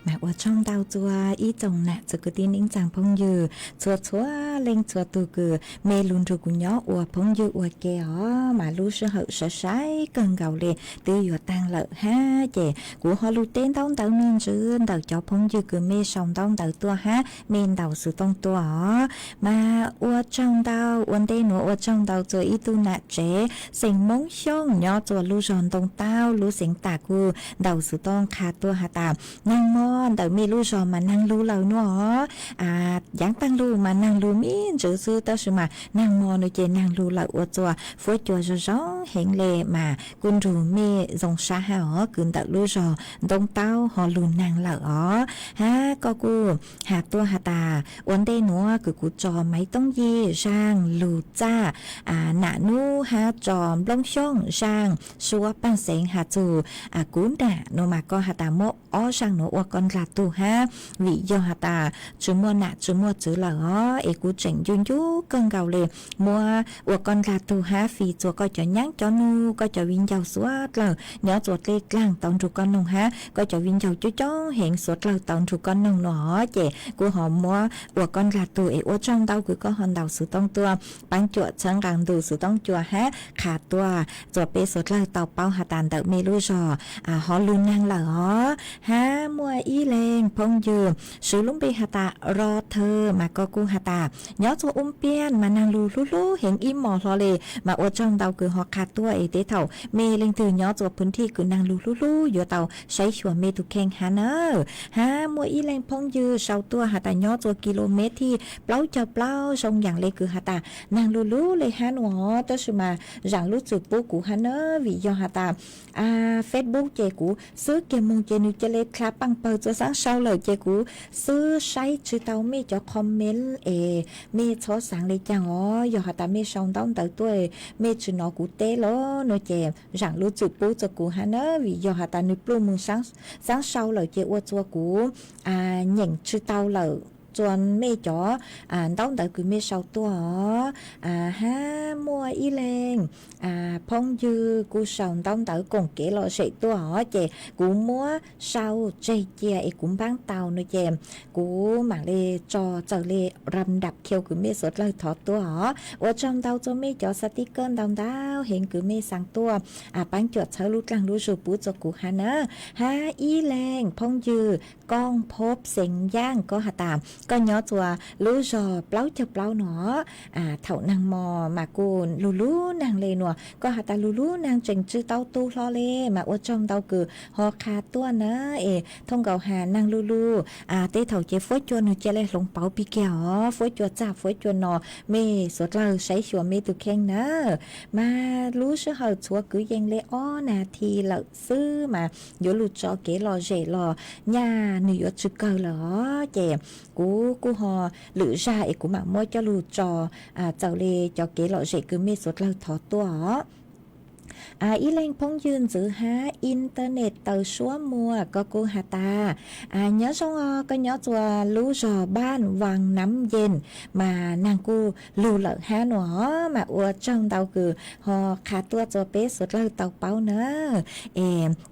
mà ở trong đào chùa ý chồng nè cho cái tin in chẳng phong dư chùa chùa lên chùa tu cử mê luôn rồi cũng nhó ở phong dư ở kia mà lu sơ hậu sợ sái cần gạo liền từ vừa tăng lợi ha chè của họ lu tên tông tàu miên sư tàu cho phong dư cử mê sòng tông tàu tua ha miên tàu sự tông tua mà ở trong đào ở đây nữa ở trong đào chùa ý tu nè chế sinh mong xong nhó chùa lu giòn tông tao lu sinh tà cu đầu sự tông khá tua hà tạm năng mòn đầu mi lu giòn mà năng lu lâu nữa giáng tăng lu mà năng lu miên chữ sư tao sự mà năng mòn nơi chế năng lu lâu ở chùa phối chùa gió hiện lệ mà quân rù mi dòng xa hà ở cứng tạo lu giòn tông tao họ lu năng lâu ở ha có cu hà tua hà tà uốn đây nữa cứ cu trò máy tông gì sang lu cha nạ nu ha trò lông xong sang xua ban sen hà chù cún đà nó mà có hà tà mộ ó sang nó qua con là tu ha vì do hà tà chú mua nạ chú mua chữ là ó e cú chỉnh duyên chú cơn gạo lề mua qua con là tu ha vì chùa coi cho nhắn cho nu coi cho viên giàu suốt là nhớ chuột lê clang tông chú con nông ha coi cho viên giàu chú chó hiện suốt là tông chú con nông nó chè của họ mua qua con là tu e ở trong đâu cứ có hòn đầu sự tông tua bán chuột sáng rằng từ sự tông chùa ha khả tua chuột bê suốt là tàu bao hà tàn tự mê lu rò họ luôn năng là ó ha mua y lên phong dừa sử lúng bê hà tà rò thơ mà có cu hà tà nhớ cho pian mà năng lu lu lu hiện im mò lo lề mà ở trong tàu cứ họ khả tua ấy tế thầu mê lên từ nhớ choพื้นที่cứ năng lu lu lu vô tàu xây chùa mê tu khen hà nơ ha mua y lên phong dừa sau tua hà tà nhớ cho km thì plau cho plau sông dạng lê cứ hà tà năng lu lu lê hà nó tới sự mà rằng lúc chụp bố của hà nơ vì do hà tà Facebook chế của xứ kia mong chế nữ chế lê khá bằng bờ cho sáng sau lời chế của xứ say chữ tao mê cho comment mê cho sáng lê chàng ó do hà ta mê xong tao tới tuổi mê chữ nó của tế lô nó chế rằng lúc chụp bố cho của hà nơ vì do hà ta nữ plô mong sáng sau lời chế ua chua của nhận chữ tao lời chuẩn mê chó đóng tại cứ mê sau tua ha mua y lên phong dư cu sòng đóng tại cùng kể lo sậy tua họ chè cú mua sau dây chia cũng bán tàu nữa chè cú mảng lê cho chờ lê rầm đập kêu cứ mê sốt lời thọ tua họ ở trong tàu cho mê chó sticker đóng tao hiện cứ mê sang tua bán chuột chơi lút lăng lút sụp bút cho cú ha ha y lên phong dư con phốp xịn giang có hà tạm có nhớ chùa lú giò plau cho plau nó thậu năng mò mà cô lú năng lê nọ có hà ta lú năng trình chữ tao tu lo lê mà ở trong tao cứ họ khá tua nữa thông cầu hà năng lú tế thầu chế phối chua nó chế lê lồng bảo pi kẹo phối chua chả phối chua nọ mê sốt lơ sấy chua mê tu khen nữa mà lú sơ hở chùa cứ dành lê ó nà thì lợ sư mà vô lú cho kế lò rể lò nhà nữ chữ cờ lỏ chè cú họ lựa ra ấy của mạng môi cho lù trò chào lê cho kế lọ rễ cứ mê sốt lâu thọ tua ý lên phong dương giữ há internet tờ số mua có cô hà ta nhớ xong có nhớ chùa lú rò ban vàng nắm dền mà nàng cô lù lợ há nó mà ở trong tàu cứ họ khá tua cho bé sốt lâu tàu báo nữa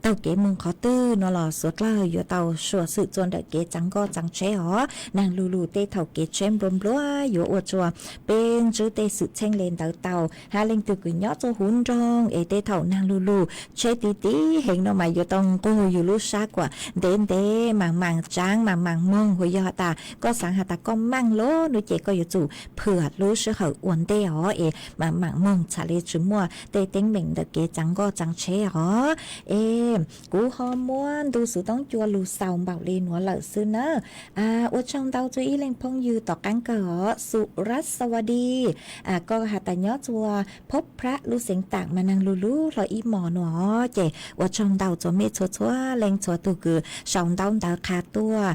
tàu kế mừng khó tư nó là sốt lâu vô tàu sửa sự chôn đợi kế trắng go trắng trẻ hó nàng lù tê thầu kế chém bồm lúa vô ở chùa bên chữ tê sự tranh lên tàu hà lên từ cứ nhớ cho hún rong tê thầu nàng lù chế tí hiện nó mà vô tông cô hồi lú xa quả đến thế màng trắng màng mông hồi do ta có sáng hà ta có mang lố nó chỉ có chủ phở lú sữa hở uốn tê hó mà màng mông trả lê chú mua tê tính mình được kế trắng go trắng chế hó cú ho muốn tu sử tông chua lù sầu bảo lên nó lợi sư nữa ở trong tao chú ý lên phong dư tỏ cán cờ hó su rát sawadi có hà ta nhớ chua phốp phá lú sinh tạng mà nàng lú rồi ý mò nó chè ở trong đầu cho mẹ chúa lên chúa tu cứ sòng đau đau khá tua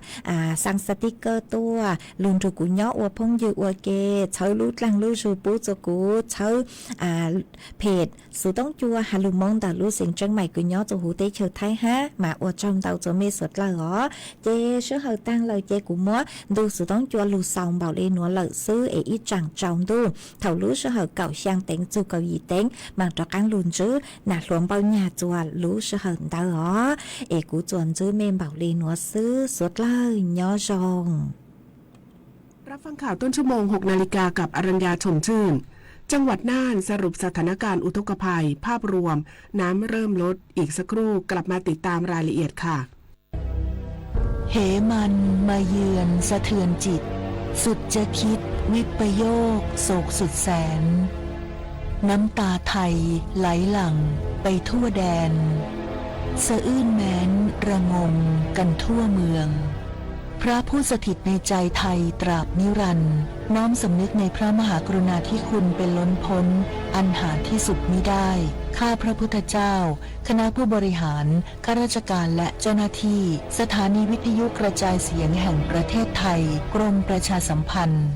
sang sticker tua luôn rồi cũng nhớ ở phong dư ở kê chơi lút lăng lút rồi bố cho cú chơi phết sự tông chua hà lù mong đào lút sinh trăng mày cứ nhớ cho hú tế chờ thái ha mà ở trong đầu cho mẹ sốt là gõ chè số hơi tăng lời chè của múa đu sự tông chua lù sòng bảo lên nó lợi sư ít chẳng trọng tu thầu lút số hơi cậu sang tính chu cầu gì tính bằng cho cán luôn chứ chứ nà luồng bao nhà chuột lũ sự hận tao ó ê cú chuồn chứ mềm bảo lì núa sư suốt lời nhỏ rong รับฟังข่าวต้นชั่วโมง 6 นาฬิกากับอรัญญาชมชื่นจังหวัดน่านสรุปสถานการณ์อุทกภัยภาพรวมน้ำเริ่มลดอีกสักครู่กลับมาติดตามรายละเอียดค่ะเหมันมาเยือนสะเทือนจิตสุดจะคิดวิปโยคโศกสุดแสนน้ำตาไทยไหลหลั่งไปทั่วแดนสะอื้นแม้นระงมกันทั่วเมืองพระผู้สถิตในใจไทยตราบนิรันดร์น้อมสำนึกในพระมหากรุณาธิคุณเป็นล้นพ้นอันหาที่สุดมิได้ข้าพระพุทธเจ้าคณะผู้บริหารข้าราชการและเจ้าหน้าที่สถานีวิทยุกระจายเสียงแห่งประเทศไทยกรมประชาสัมพันธ์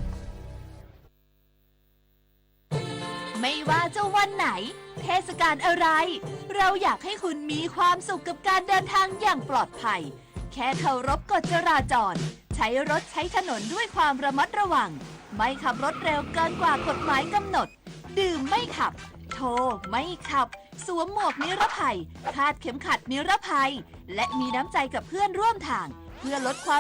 ไม่ว่าจะวันไหนเทศกาลอะไรเราอยากให้คุณมีความสุขกับการเดินทางอย่างปลอดภัยแค่เคารพกฎจราจรใช้รถใช้ถนนด้วยความระมัดระวังไม่ขับรถเร็วเกินกว่ากฎหมายกำหนดดื่มไม่ขับโทรไม่ขับสวมหมวกนิรภัยคาดเข็มขัดนิรภัยและมีน้ำใจกับเพื่อนร่วมทางเพื่อลดความ